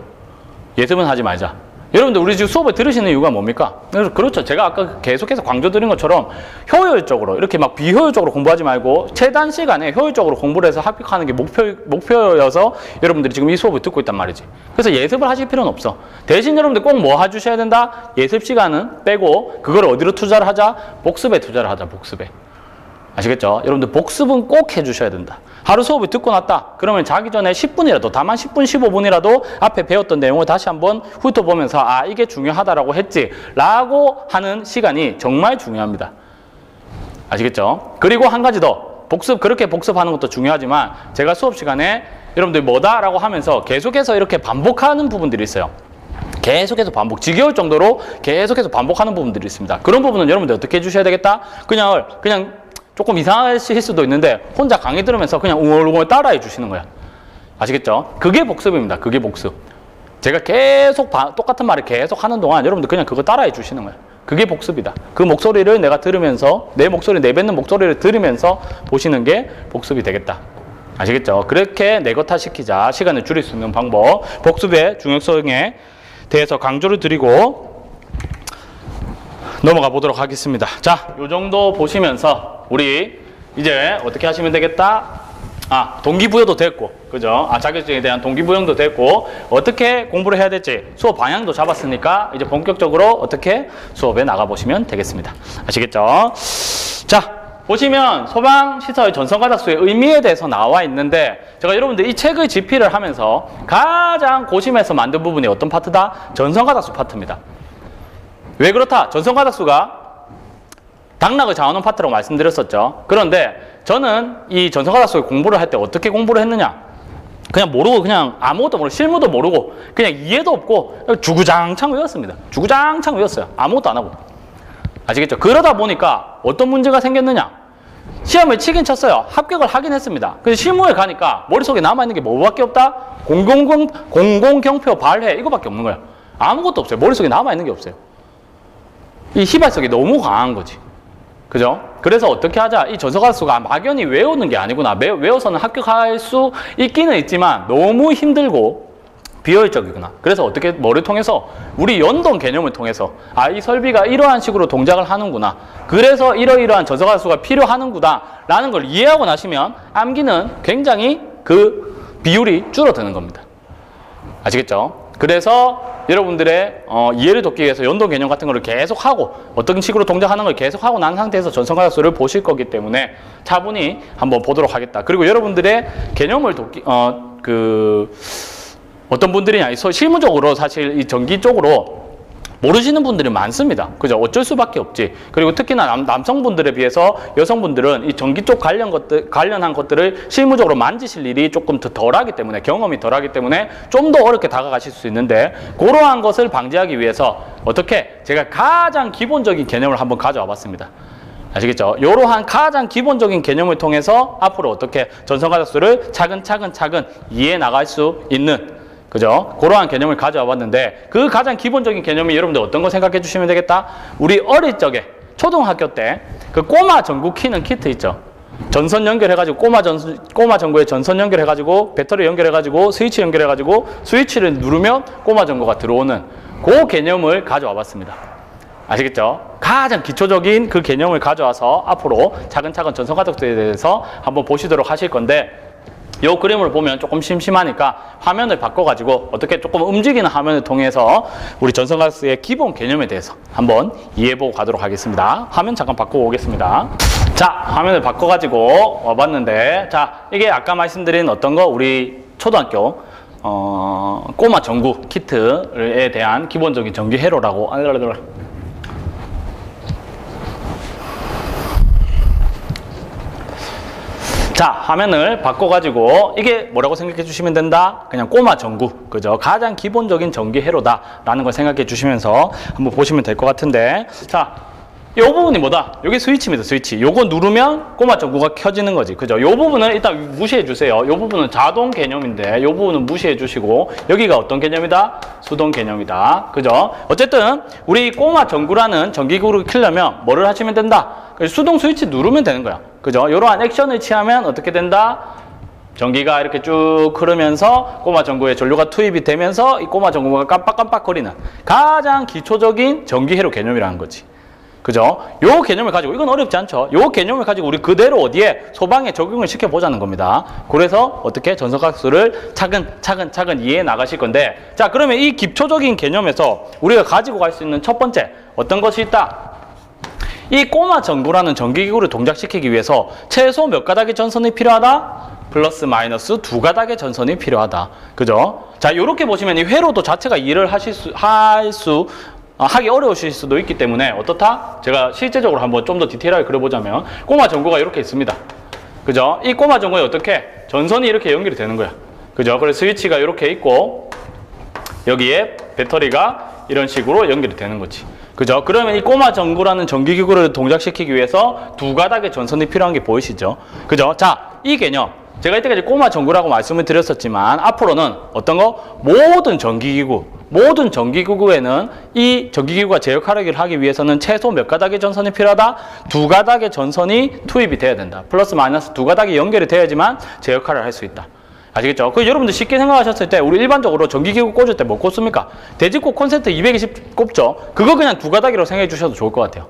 예습은 하지 말자. 여러분들 우리 지금 수업을 들으시는 이유가 뭡니까? 그렇죠. 제가 아까 계속해서 강조드린 것처럼 효율적으로 이렇게 막 비효율적으로 공부하지 말고 최단 시간에 효율적으로 공부를 해서 합격하는 게 목표여서 여러분들이 지금 이 수업을 듣고 있단 말이지. 그래서 예습을 하실 필요는 없어. 대신 여러분들 꼭 뭐 해주셔야 된다? 예습 시간은 빼고 그걸 어디로 투자를 하자? 복습에 투자를 하자. 복습에. 아시겠죠? 여러분들 복습은 꼭 해주셔야 된다. 하루 수업을 듣고 났다. 그러면 자기 전에 10분이라도, 다만 10분, 15분이라도 앞에 배웠던 내용을 다시 한번 훑어보면서 이게 중요하다라고 했지 라고 하는 시간이 정말 중요합니다. 아시겠죠? 그리고 한 가지 더. 그렇게 복습하는 것도 중요하지만 제가 수업 시간에 여러분들 뭐다라고 하면서 계속해서 이렇게 반복하는 부분들이 있어요. 계속해서 지겨울 정도로 계속해서 반복하는 부분들이 있습니다. 그런 부분은 여러분들 어떻게 해주셔야 되겠다? 그냥 조금 이상하실 수도 있는데 혼자 강의 들으면서 그냥 웅얼웅얼 따라해 주시는 거야. 아시겠죠? 그게 복습입니다. 그게 복습. 제가 계속 똑같은 말을 계속 하는 동안 여러분들 그냥 그거 따라해 주시는 거야. 그게 복습이다. 그 목소리를 내가 들으면서 내 목소리 내뱉는 목소리를 들으면서 보시는 게 복습이 되겠다. 아시겠죠? 그렇게 내거타시키자 시간을 줄일 수 있는 방법, 복습의 중요성에 대해서 강조를 드리고 넘어가 보도록 하겠습니다. 자, 요 정도 보시면서 우리 이제 어떻게 하시면 되겠다? 동기부여도 됐고, 그죠? 자격증에 대한 동기부여도 됐고, 어떻게 공부를 해야 될지 수업 방향도 잡았으니까 이제 본격적으로 어떻게 수업에 나가보시면 되겠습니다. 아시겠죠? 자, 보시면 소방시설 전선가닥수의 의미에 대해서 나와 있는데, 제가 여러분들 이 책의 집필을 하면서 가장 고심해서 만든 부분이 어떤 파트다? 전선가닥수 파트입니다. 왜 그렇다? 전선가닥수가 당락의 자원원 파트라고 말씀드렸었죠. 그런데 저는 이 전선가닥수 공부를 할 때 어떻게 공부를 했느냐? 그냥 모르고, 그냥 아무것도 모르고, 실무도 모르고, 그냥 이해도 없고 주구장창 외웠습니다. 주구장창 외웠어요. 아무것도 안 하고. 아시겠죠? 그러다 보니까 어떤 문제가 생겼느냐? 시험을 치긴 쳤어요. 합격을 하긴 했습니다. 근데 실무에 가니까 머릿속에 남아있는 게 뭐밖에 없다? 공공경표 발해, 이거밖에 없는 거예요. 아무것도 없어요. 머릿속에 남아있는 게 없어요. 이 휘발성이 너무 강한 거지. 그죠? 그래서 어떻게 하자? 이 전선가닥수가 막연히 외우는 게 아니구나. 외워서는 합격할 수 있기는 있지만 너무 힘들고 비효율적이구나. 그래서 어떻게, 뭐를 통해서? 우리 연동 개념을 통해서 이 설비가 이러한 식으로 동작을 하는구나. 그래서 이러이러한 전선가닥수가 필요하는구나 라는 걸 이해하고 나시면 암기는 굉장히 그 비율이 줄어드는 겁니다. 아시겠죠? 그래서 여러분들의 이해를 돕기 위해서 연동 개념 같은 거를 계속 하고 어떤 식으로 동작하는 걸 계속 하고 난 상태에서 전선가닥수를 보실 거기 때문에 차분히 한번 보도록 하겠다. 그리고 여러분들의 개념을 돕기 어떤 분들이냐, 실무적으로 사실 이 전기 쪽으로 모르시는 분들이 많습니다. 그죠? 어쩔 수밖에 없지. 그리고 특히나 남성분들에 비해서 여성분들은 이 전기 쪽 관련한 것들을 실무적으로 만지실 일이 조금 더 덜하기 때문에, 경험이 덜하기 때문에 좀 더 어렵게 다가가실 수 있는데, 그러한 것을 방지하기 위해서 어떻게 제가 가장 기본적인 개념을 한번 가져와 봤습니다. 아시겠죠? 이러한 가장 기본적인 개념을 통해서 앞으로 어떻게 전선가닥수를 차근차근 이해해 나갈 수 있는, 그죠? 그러한 개념을 가져와 봤는데, 그 가장 기본적인 개념이 여러분들 어떤 거 생각해 주시면 되겠다? 우리 어릴 적에 초등학교 때 그 꼬마 전구 키는 키트 있죠? 전선 연결해가지고 꼬마 전구에 전선 연결해가지고 배터리 연결해가지고 스위치 연결해가지고 스위치를 누르면 꼬마 전구가 들어오는 그 개념을 가져와 봤습니다. 아시겠죠? 가장 기초적인 그 개념을 가져와서 앞으로 차근차근 전선가닥수에 대해서 한번 보시도록 하실 건데, 이 그림을 보면 조금 심심하니까 화면을 바꿔가지고 어떻게 조금 움직이는 화면을 통해서 우리 전선가닥수의 기본 개념에 대해서 한번 이해해보고 가도록 하겠습니다. 화면 잠깐 바꿔오겠습니다. 자, 화면을 바꿔가지고 와봤는데, 자, 이게 아까 말씀드린 어떤 거, 우리 초등학교 꼬마 전구 키트에 대한 기본적인 전기 회로라고. 자, 화면을 바꿔가지고 이게 뭐라고 생각해 주시면 된다? 그냥 꼬마 전구, 그죠? 가장 기본적인 전기 회로다 라는 걸 생각해 주시면서 한번 보시면 될 것 같은데, 자, 이 부분이 뭐다? 여기 스위치입니다. 스위치. 요거 누르면 꼬마 전구가 켜지는 거지, 그죠? 요 부분은 일단 무시해 주세요. 요 부분은 자동 개념인데 요 부분은 무시해 주시고, 여기가 어떤 개념이다? 수동 개념이다, 그죠? 어쨌든 우리 꼬마 전구라는 전기구를 켜려면 뭐를 하시면 된다? 수동 스위치 누르면 되는 거야, 그죠? 이러한 액션을 취하면 어떻게 된다? 전기가 이렇게 쭉 흐르면서 꼬마 전구에 전류가 투입이 되면서 이 꼬마 전구가 깜빡깜빡거리는 가장 기초적인 전기회로 개념이라는 거지, 그죠? 요 개념을 가지고, 이건 어렵지 않죠? 요 개념을 가지고 우리 그대로 어디에? 소방에 적용을 시켜보자는 겁니다. 그래서 어떻게 전선가닥수를 차근 이해해 나가실 건데, 자, 그러면 이 기초적인 개념에서 우리가 가지고 갈 수 있는 첫 번째 어떤 것이 있다? 이 꼬마 전구라는 전기기구를 동작시키기 위해서 최소 몇 가닥의 전선이 필요하다? 플러스 마이너스 2가닥의 전선이 필요하다, 그죠? 자, 요렇게 보시면 이 회로도 자체가 이해를 하기 어려우실 수도 있기 때문에 어떻다? 제가 실제적으로 한번 좀 더 디테일하게 그려보자면, 꼬마 전구가 이렇게 있습니다, 그죠? 이 꼬마 전구에 어떻게? 전선이 이렇게 연결이 되는 거야, 그죠? 그래서 스위치가 이렇게 있고 여기에 배터리가 이런 식으로 연결이 되는 거지, 그죠? 그러면 이 꼬마 전구라는 전기기구를 동작시키기 위해서 2가닥의 전선이 필요한 게 보이시죠? 그죠? 자, 이 개념, 제가 이때까지 꼬마 전구라고 말씀을 드렸었지만 앞으로는 어떤 거? 모든 전기기구, 모든 전기기구에는 이 전기기구가 제 역할을 하기 위해서는 최소 몇 가닥의 전선이 필요하다? 2가닥의 전선이 투입이 돼야 된다. 플러스 마이너스 2가닥이 연결이 돼야지만 제 역할을 할 수 있다. 아시겠죠? 그 여러분들 쉽게 생각하셨을 때 우리 일반적으로 전기기구 꽂을 때 뭐 꽂습니까? 대지코 콘센트 220 꼽죠? 그거 그냥 2가닥이라고 생각해 주셔도 좋을 것 같아요.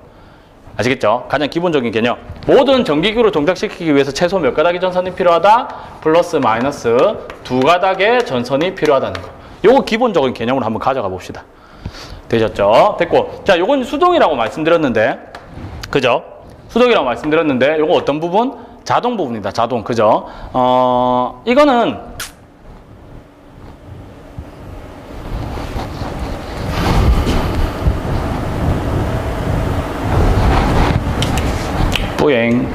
아시겠죠? 가장 기본적인 개념. 모든 전기기구를 동작시키기 위해서 최소 몇 가닥의 전선이 필요하다? 플러스 마이너스 2가닥의 전선이 필요하다는 거. 요거 기본적인 개념으로 한번 가져가 봅시다. 되셨죠? 됐고. 자, 요건 수동이라고 말씀드렸는데, 그죠? 수동이라고 말씀드렸는데, 요거 어떤 부분? 자동 부분이다. 자동. 그죠? 이거는 뿌잉.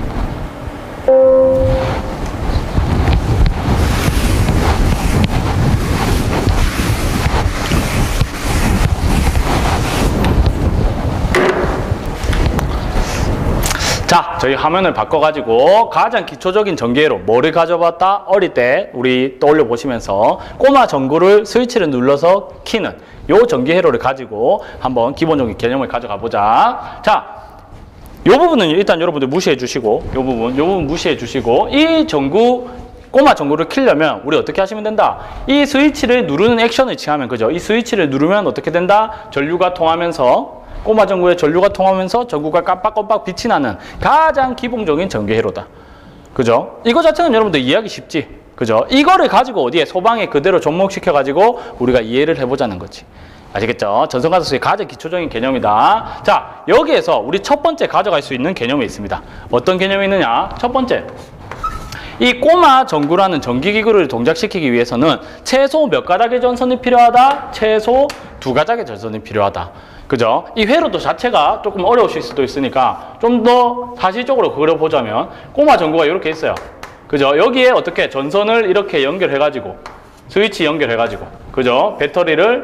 자, 저희 화면을 바꿔가지고 가장 기초적인 전기회로 뭐를 가져봤다? 어릴 때 우리 떠올려 보시면서 꼬마 전구를 스위치를 눌러서 키는 요 전기회로를 가지고 한번 기본적인 개념을 가져가 보자. 자, 요 부분은 일단 여러분들 무시해 주시고 요 부분 무시해 주시고 이 전구 꼬마 전구를 키려면 우리 어떻게 하시면 된다? 이 스위치를 누르는 액션을 취하면 그죠? 이 스위치를 누르면 어떻게 된다? 전류가 통하면서 꼬마 전구에 전류가 통하면서 전구가 깜빡깜빡 빛이 나는 가장 기본적인 전기회로다. 그죠? 이거 자체는 여러분들 이해하기 쉽지. 그죠? 이거를 가지고 어디에 소방에 그대로 접목시켜 가지고 우리가 이해를 해보자는 거지. 아시겠죠? 전선가속수의 가장 기초적인 개념이다. 자, 여기에서 우리 첫 번째 가져갈 수 있는 개념이 있습니다. 어떤 개념이 있느냐? 첫 번째. 이 꼬마 전구라는 전기기구를 동작시키기 위해서는 최소 몇 가닥의 전선이 필요하다? 최소 2가닥의 전선이 필요하다. 그죠? 이 회로도 자체가 조금 어려우실 수도 있으니까 좀 더 사실적으로 그려보자면 꼬마 전구가 이렇게 있어요. 그죠? 여기에 어떻게 전선을 이렇게 연결해가지고 스위치 연결해가지고 그죠? 배터리를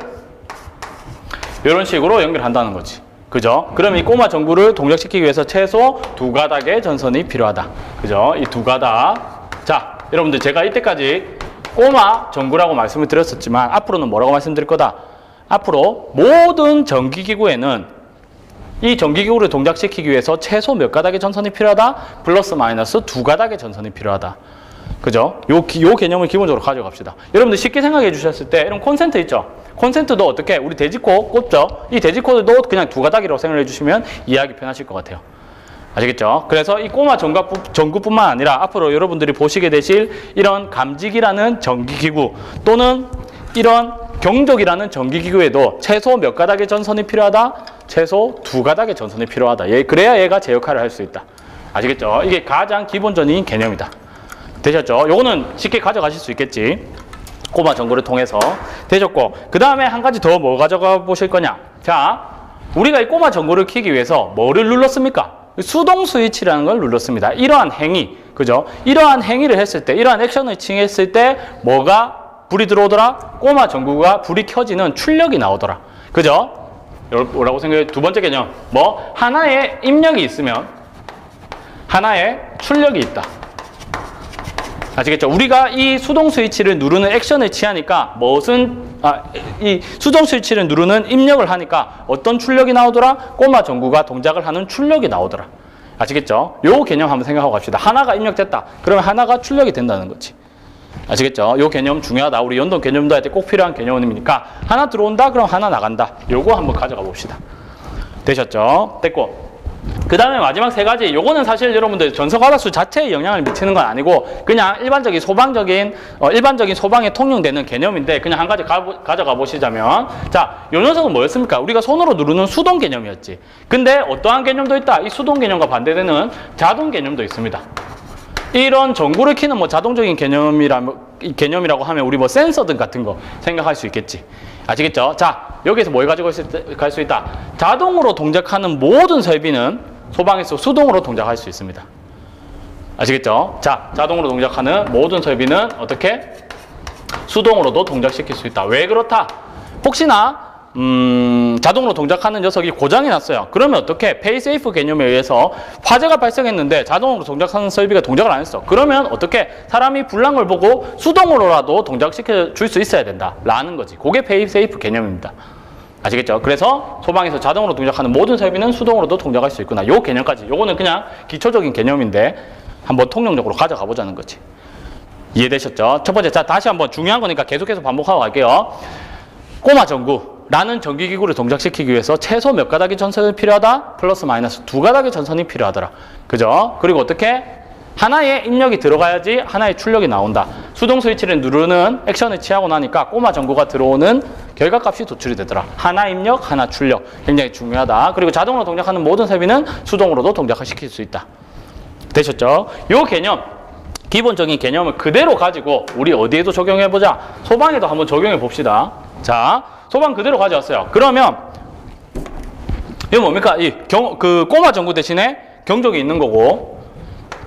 이런 식으로 연결한다는 거지. 그죠? 그럼 이 꼬마 전구를 동작시키기 위해서 최소 2가닥의 전선이 필요하다. 그죠? 이 2가닥. 자, 여러분들 제가 이때까지 꼬마 전구라고 말씀을 드렸었지만 앞으로는 뭐라고 말씀드릴 거다? 앞으로 모든 전기기구에는 이 전기기구를 동작시키기 위해서 최소 몇 가닥의 전선이 필요하다? 플러스 마이너스 2가닥의 전선이 필요하다. 그죠? 요 개념을 기본적으로 가져갑시다. 여러분들 쉽게 생각해 주셨을 때 이런 콘센트 있죠? 콘센트도 어떻게? 우리 돼지코 꼽죠? 이 돼지코도 그냥 2가닥이라고 생각해 주시면 이해하기 편하실 것 같아요. 아시겠죠? 그래서 이 꼬마 전구뿐만 아니라 앞으로 여러분들이 보시게 되실 이런 감지기라는 전기기구 또는 이런 경적이라는 전기기구에도 최소 몇 가닥의 전선이 필요하다? 최소 2가닥의 전선이 필요하다. 그래야 얘가 제 역할을 할 수 있다. 아시겠죠? 이게 가장 기본적인 개념이다. 되셨죠? 요거는 쉽게 가져가실 수 있겠지. 꼬마 전구를 통해서. 되셨고, 그 다음에 한 가지 더 뭐 가져가 보실 거냐? 자, 우리가 이 꼬마 전구를 켜기 위해서 뭐를 눌렀습니까? 수동 스위치라는 걸 눌렀습니다. 이러한 행위, 그죠? 이러한 행위를 했을 때, 이러한 액션을 취했을 때 뭐가 불이 들어오더라? 꼬마 전구가 불이 켜지는 출력이 나오더라. 그죠? 뭐라고 생각해요? 두 번째 개념. 뭐? 하나의 입력이 있으면 하나의 출력이 있다. 아시겠죠? 우리가 이 수동 스위치를 누르는 액션을 취하니까 이 수동 스위치를 누르는 입력을 하니까 어떤 출력이 나오더라? 꼬마 전구가 동작을 하는 출력이 나오더라. 아시겠죠? 요 개념 한번 생각하고 갑시다. 하나가 입력됐다. 그러면 하나가 출력이 된다는 거지. 아시겠죠? 요 개념 중요하다. 우리 연동 개념도 할 때 꼭 필요한 개념이니까 하나 들어온다? 그럼 하나 나간다. 요거 한번 가져가 봅시다. 되셨죠? 됐고. 그 다음에 마지막 세 가지. 요거는 사실 여러분들 전선 과다수 자체에 영향을 미치는 건 아니고 그냥 일반적인 소방에 통용되는 개념인데 그냥 한 가지 가져가 보시자면 자, 요 녀석은 뭐였습니까? 우리가 손으로 누르는 수동 개념이었지. 근데 어떠한 개념도 있다? 이 수동 개념과 반대되는 자동 개념도 있습니다. 이런 전구를 켜는 뭐 자동적인 개념이라고 하면 우리 뭐 센서등 같은 거 생각할 수 있겠지. 아시겠죠? 자, 여기에서 뭘 가지고 갈 수 있다? 자동으로 동작하는 모든 설비는 소방에서 수동으로 동작할 수 있습니다. 아시겠죠? 자, 자동으로 동작하는 모든 설비는 어떻게? 수동으로도 동작시킬 수 있다. 왜 그렇다? 혹시나 자동으로 동작하는 녀석이 고장이 났어요. 그러면 어떻게? 페이세이프 개념에 의해서 화재가 발생했는데 자동으로 동작하는 설비가 동작을 안 했어. 그러면 어떻게? 사람이 불난 걸 보고 수동으로라도 동작시켜 줄 수 있어야 된다 라는 거지. 그게 페이세이프 개념입니다. 아시겠죠? 그래서 소방에서 자동으로 동작하는 모든 설비는 수동으로도 동작할 수 있구나. 요 개념까지. 요거는 그냥 기초적인 개념인데 한번 통용적으로 가져가 보자는 거지. 이해되셨죠? 첫 번째, 자, 다시 한번 중요한 거니까 계속해서 반복하고 갈게요. 꼬마 전구라는 전기기구를 동작시키기 위해서 최소 몇 가닥의 전선이 필요하다? 플러스 마이너스 2가닥의 전선이 필요하더라. 그죠? 그리고 어떻게? 하나의 입력이 들어가야지 하나의 출력이 나온다. 수동 스위치를 누르는 액션을 취하고 나니까 꼬마 전구가 들어오는 결과값이 도출이 되더라. 하나 입력, 하나 출력. 굉장히 중요하다. 그리고 자동으로 동작하는 모든 설비는 수동으로도 동작을 시킬 수 있다. 되셨죠? 요 개념, 기본적인 개념을 그대로 가지고 우리 어디에도 적용해보자. 소방에도 한번 적용해 봅시다. 자, 소방 그대로 가져왔어요. 그러면 이거 뭡니까? 그 꼬마 전구 대신에 경적이 있는 거고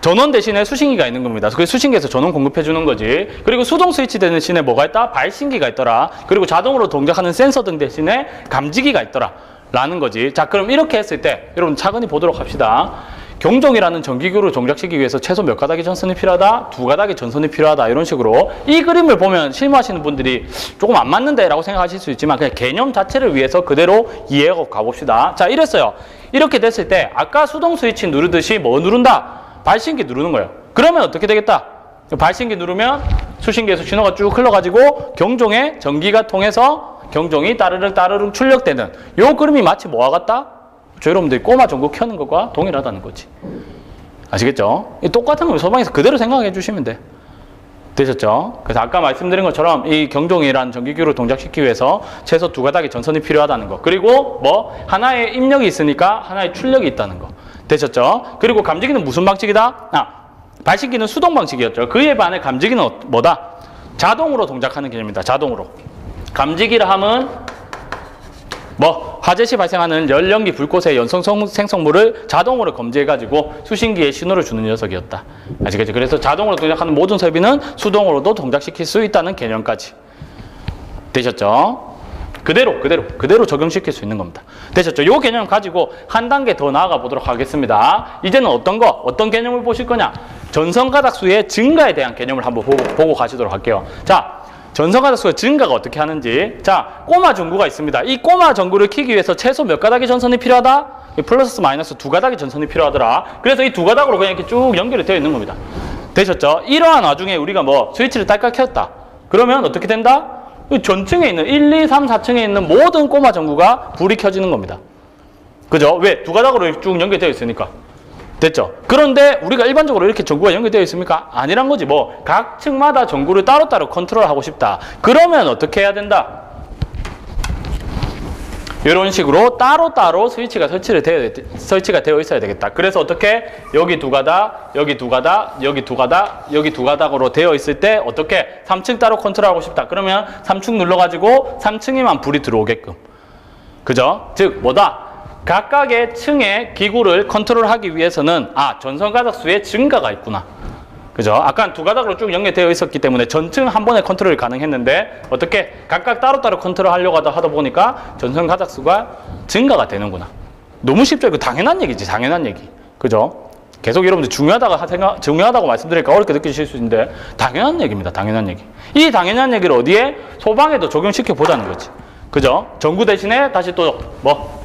전원 대신에 수신기가 있는 겁니다. 그 수신기에서 전원 공급해 주는 거지. 그리고 수동 스위치 대신에 뭐가 있다? 발신기가 있더라. 그리고 자동으로 동작하는 센서 등 대신에 감지기가 있더라 라는 거지. 자, 그럼 이렇게 했을 때 여러분 차근히 보도록 합시다. 경종이라는 전기기구를 동작시키기 위해서 최소 몇 가닥의 전선이 필요하다? 2가닥의 전선이 필요하다. 이런 식으로 이 그림을 보면 실무하시는 분들이 조금 안 맞는데 라고 생각하실 수 있지만 그냥 개념 자체를 위해서 그대로 이해하고 가봅시다. 자, 이랬어요. 이렇게 됐을 때 아까 수동 스위치 누르듯이 뭐 누른다? 발신기 누르는 거예요. 그러면 어떻게 되겠다? 발신기 누르면 수신기에서 신호가 쭉 흘러가지고 경종에 전기가 통해서 경종이 따르릉 따르릉 출력되는 요 그림이 마치 뭐와 같다? 저 여러분들이 꼬마 전구 켜는 것과 동일하다는 거지. 아시겠죠? 똑같은 거 소방에서 그대로 생각해 주시면 돼. 되셨죠? 그래서 아까 말씀드린 것처럼 이 경종이라는 전기기구를 동작시키기 위해서 최소 2가닥의 전선이 필요하다는 거. 그리고 뭐 하나의 입력이 있으니까 하나의 출력이 있다는 거. 되셨죠? 그리고 감지기는 무슨 방식이다? 발신기는 수동 방식이었죠. 그에 반해 감지기는 뭐다? 자동으로 동작하는 개념입니다. 자동으로. 감지기를 하면 뭐 화재 시 발생하는 열연기 불꽃의 연성 생성물을 자동으로 검지해가지고 수신기에 신호를 주는 녀석이었다. 아시겠죠? 그래서 자동으로 동작하는 모든 설비는 수동으로도 동작시킬 수 있다는 개념까지. 되셨죠? 그대로 적용시킬 수 있는 겁니다. 되셨죠? 이 개념 가지고 한 단계 더 나아가 보도록 하겠습니다. 이제는 어떤 개념을 보실 거냐? 전선 가닥수의 증가에 대한 개념을 한번 보고 가시도록 할게요. 자, 전선 가닥수의 증가가 어떻게 하는지. 자, 꼬마 전구가 있습니다. 이 꼬마 전구를 켜기 위해서 최소 몇 가닥의 전선이 필요하다? 플러스 마이너스 2가닥의 전선이 필요하더라. 그래서 이 2가닥으로 그냥 이렇게 쭉 연결이 되어 있는 겁니다. 되셨죠? 이러한 와중에 우리가 뭐 스위치를 딸깍 켰다. 그러면 어떻게 된다? 전층에 있는 1, 2, 3, 4층에 있는 모든 꼬마 전구가 불이 켜지는 겁니다. 그죠? 왜? 2가닥으로 쭉 연결되어 있으니까. 됐죠? 그런데 우리가 일반적으로 이렇게 전구가 연결되어 있습니까? 아니란 거지. 뭐 각 층마다 전구를 따로따로 컨트롤하고 싶다. 그러면 어떻게 해야 된다? 이런 식으로 따로따로 스위치가 설치가 되어 있어야 되겠다. 그래서 어떻게? 여기 2가닥, 여기 2가닥, 여기 2가닥, 여기 2가닥으로 되어 있을 때 어떻게? 3층 따로 컨트롤하고 싶다. 그러면 3층 눌러가지고 3층에만 불이 들어오게끔. 그죠? 즉 뭐다? 각각의 층의 기구를 컨트롤하기 위해서는 전선 가닥수의 증가가 있구나. 그죠? 아까 2가닥으로 쭉 연결되어 있었기 때문에 전층 한 번에 컨트롤이 가능했는데 어떻게? 각각 따로따로 컨트롤하려고 하다 보니까 전선 가닥수가 증가가 되는구나. 너무 쉽죠? 이거 당연한 얘기지. 당연한 얘기. 그죠? 계속 여러분들 중요하다고 말씀드리니까 어렵게 느끼실 수 있는데 당연한 얘기입니다. 당연한 얘기. 이 당연한 얘기를 어디에? 소방에도 적용시켜 보자는 거지. 그죠? 전구 대신에 다시 또 뭐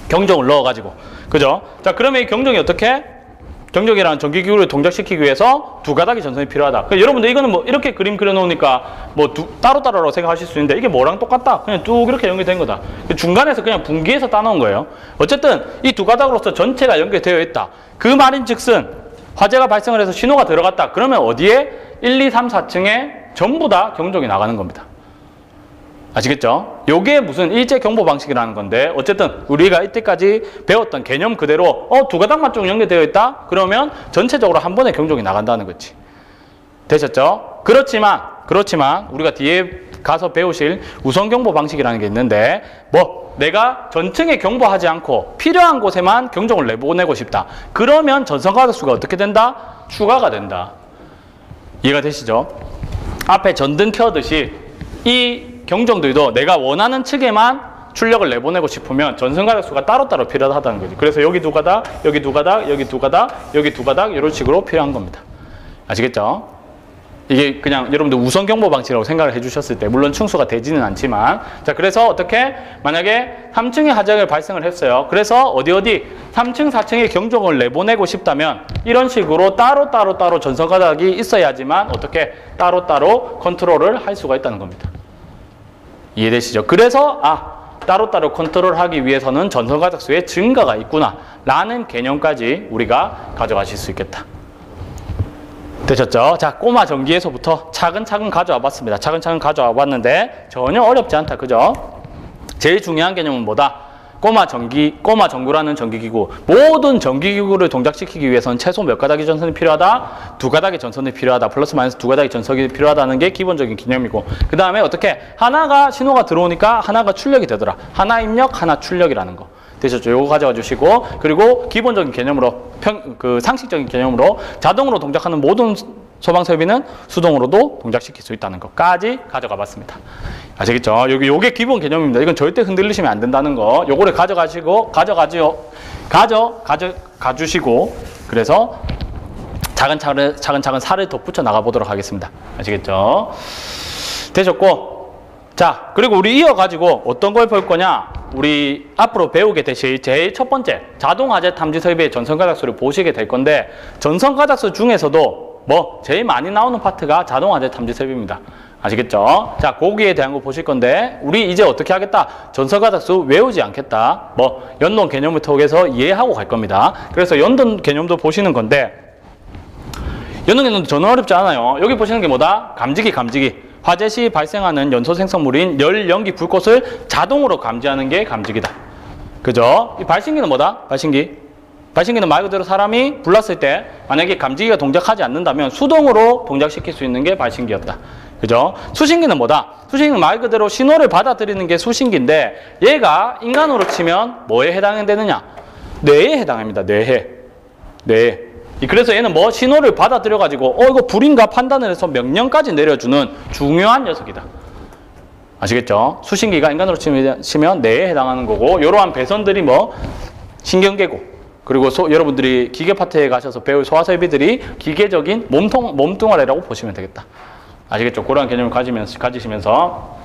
경종을 넣어가지고. 그죠? 자, 그러면 이 경종이 어떻게? 경종이라는 전기기구를 동작시키기 위해서 2가닥의 전선이 필요하다. 그러니까 여러분들 이거는 뭐 이렇게 그림 그려놓으니까 뭐 따로따로라고 생각하실 수 있는데 이게 뭐랑 똑같다? 그냥 뚝 이렇게 연결된 거다. 중간에서 그냥 분기해서 따놓은 거예요. 어쨌든 이 2가닥으로서 전체가 연결되어 있다. 그 말인즉슨 화재가 발생을 해서 신호가 들어갔다. 그러면 어디에? 1, 2, 3, 4층에 전부 다 경종이 나가는 겁니다. 아시겠죠? 요게 무슨 일제 경보 방식이라는 건데 어쨌든 우리가 이때까지 배웠던 개념 그대로 2가닥만 쭉 연결되어 있다? 그러면 전체적으로 한 번에 경종이 나간다는 거지. 되셨죠? 그렇지만 우리가 뒤에 가서 배우실 우선 경보 방식이라는 게 있는데 뭐 내가 전층에 경보하지 않고 필요한 곳에만 경종을 내보내고 싶다. 그러면 전선 가닥수가 어떻게 된다? 추가가 된다. 이해가 되시죠? 앞에 전등 켜듯이 이 경종들도 내가 원하는 측에만 출력을 내보내고 싶으면 전선가닥수가 따로따로 필요하다는 거지. 그래서 여기 두 가닥, 여기 두 가닥, 여기 두 가닥, 여기 두 가닥 이런 식으로 필요한 겁니다. 아시겠죠? 이게 그냥 여러분들 우선 경보 방식이라고 생각을 해주셨을 때 물론 충수가 되지는 않지만 자 그래서 어떻게 만약에 3층에 하자가 발생을 했어요. 그래서 어디 3층 4층에 경종을 내보내고 싶다면 이런 식으로 따로 전선가닥이 있어야지만 어떻게 따로따로 컨트롤을 할 수가 있다는 겁니다. 이해되시죠? 그래서 따로따로 컨트롤하기 위해서는 전선가닥수의 증가가 있구나 라는 개념까지 우리가 가져가실 수 있겠다. 되셨죠? 자, 꼬마 전기에서부터 차근차근 가져와 봤습니다. 차근차근 가져와 봤는데 전혀 어렵지 않다. 그죠? 제일 중요한 개념은 뭐다? 꼬마 전구라는 전기기구. 모든 전기기구를 동작시키기 위해서는 최소 몇 가닥의 전선이 필요하다? 2가닥의 전선이 필요하다. 플러스 마이너스 2가닥의 전선이 필요하다는 게 기본적인 개념이고 그 다음에 어떻게? 하나가 신호가 들어오니까 하나가 출력이 되더라. 하나 입력, 하나 출력이라는 거. 되셨죠? 요거 가져와 주시고 그리고 기본적인 개념으로 상식적인 개념으로 자동으로 동작하는 모든 소방 설비는 수동으로도 동작시킬 수 있다는 것까지 가져가 봤습니다. 아시겠죠? 요게 기본 개념입니다. 이건 절대 흔들리시면 안 된다는 거. 요거를 가져가시고 가주시고 그래서 차근차근 살을 덧붙여 나가 보도록 하겠습니다. 아시겠죠? 되셨고 자, 그리고 우리 이어가지고 어떤 걸 볼 거냐? 우리 앞으로 배우게 되실 제일 첫 번째 자동화재 탐지 설비의 전선가닥수를 보시게 될 건데 전선가닥수 중에서도 제일 많이 나오는 파트가 자동화재 탐지 설비입니다. 아시겠죠? 자, 거기에 대한 거 보실 건데 우리 이제 어떻게 하겠다? 전선가닥수 외우지 않겠다. 연동 개념을 통해서 이해하고 갈 겁니다. 그래서 연동 개념도 보시는 건데 연동 개념도 전혀 어렵지 않아요. 여기 보시는 게 뭐다? 감지기. 화재 시 발생하는 연소 생성물인 열, 연기, 불꽃을 자동으로 감지하는 게 감지기다. 그죠? 이 발신기는 뭐다? 발신기는 말 그대로 사람이 불났을 때 만약에 감지기가 동작하지 않는다면 수동으로 동작시킬 수 있는 게 발신기였다. 그죠? 수신기는 뭐다? 수신기는 말 그대로 신호를 받아들이는 게 수신기인데 얘가 인간으로 치면 뭐에 해당되느냐? 뇌에 해당합니다. 뇌에. 그래서 얘는 신호를 받아들여가지고 이거 불인가 판단을 해서 명령까지 내려주는 중요한 녀석이다. 아시겠죠? 수신기가 인간으로 치면 뇌에 해당하는 거고 이러한 배선들이 신경계고 그리고 여러분들이 기계 파트에 가셔서 배울 소화설비들이 기계적인 몸뚱아리라고 보시면 되겠다. 아시겠죠? 그런 개념을 가지시면서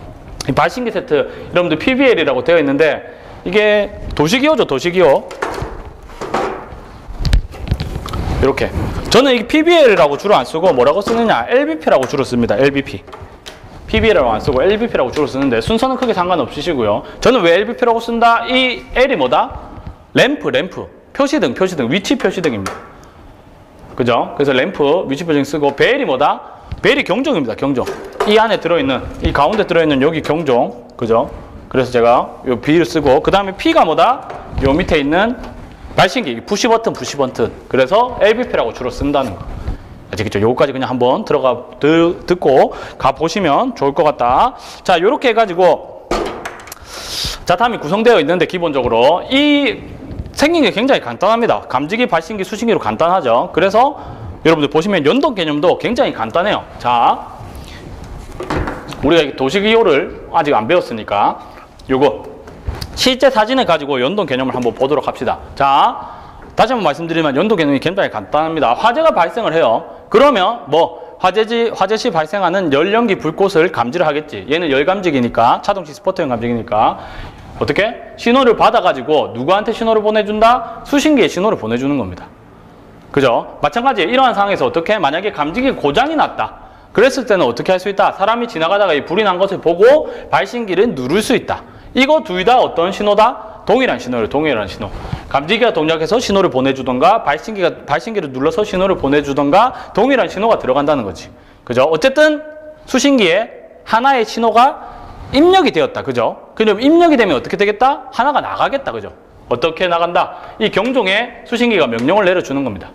이 발신기 세트 여러분들 PBL이라고 되어 있는데 이게 도시기호죠. 도시기호. 이렇게 저는 이 PBL이라고 주로 안 쓰고 뭐라고 쓰느냐 LBP라고 주로 씁니다. LBP PBL이라고 안 쓰고 LBP라고 주로 쓰는데 순서는 크게 상관없으시고요. 저는 왜 LBP라고 쓴다? 이 L이 뭐다? 램프 표시등 위치 표시등입니다. 그죠? 그래서 램프 위치 표시등 쓰고 벨이 뭐다? 벨이 경종입니다. 경종. 이 안에 들어있는 이 가운데 들어있는 여기 경종. 그죠? 그래서 제가 요 B를 쓰고 그 다음에 P가 뭐다? 요 밑에 있는 발신기, 푸시 버튼. 그래서 LBP라고 주로 쓴다는 거. 아시겠죠? 요거까지 그냥 한번 듣고 가보시면 좋을 것 같다. 자, 요렇게 해가지고 자탐이 구성되어 있는데 기본적으로 생긴 게 굉장히 간단합니다. 감지기, 발신기, 수신기로 간단하죠. 그래서 여러분들 보시면 연동 개념도 굉장히 간단해요. 자, 우리가 도시기호를 아직 안 배웠으니까 요거 실제 사진을 가지고 연동 개념을 한번 보도록 합시다. 자, 다시 한번 말씀드리면 연동 개념이 굉장히 간단합니다. 화재가 발생을 해요. 그러면 화재 시 발생하는 열, 연기, 불꽃을 감지를 하겠지. 얘는 열 감지기니까, 자동식 스포트형 감지기니까 어떻게? 신호를 받아가지고 누구한테 신호를 보내준다? 수신기에 신호를 보내주는 겁니다. 그죠? 마찬가지 이러한 상황에서 어떻게? 만약에 감지기 고장이 났다. 그랬을 때는 어떻게 할 수 있다? 사람이 지나가다가 이 불이 난 것을 보고 발신기를 누를 수 있다. 이거 둘 다 어떤 신호다? 동일한 신호. 감지기가 동작해서 신호를 보내주던가 발신기를 눌러서 신호를 보내주던가 동일한 신호가 들어간다는 거지. 그죠? 어쨌든 수신기에 하나의 신호가 입력이 되었다. 그죠? 그럼 입력이 되면 어떻게 되겠다? 하나가 나가겠다. 그죠? 어떻게 나간다? 이 경종에 수신기가 명령을 내려주는 겁니다.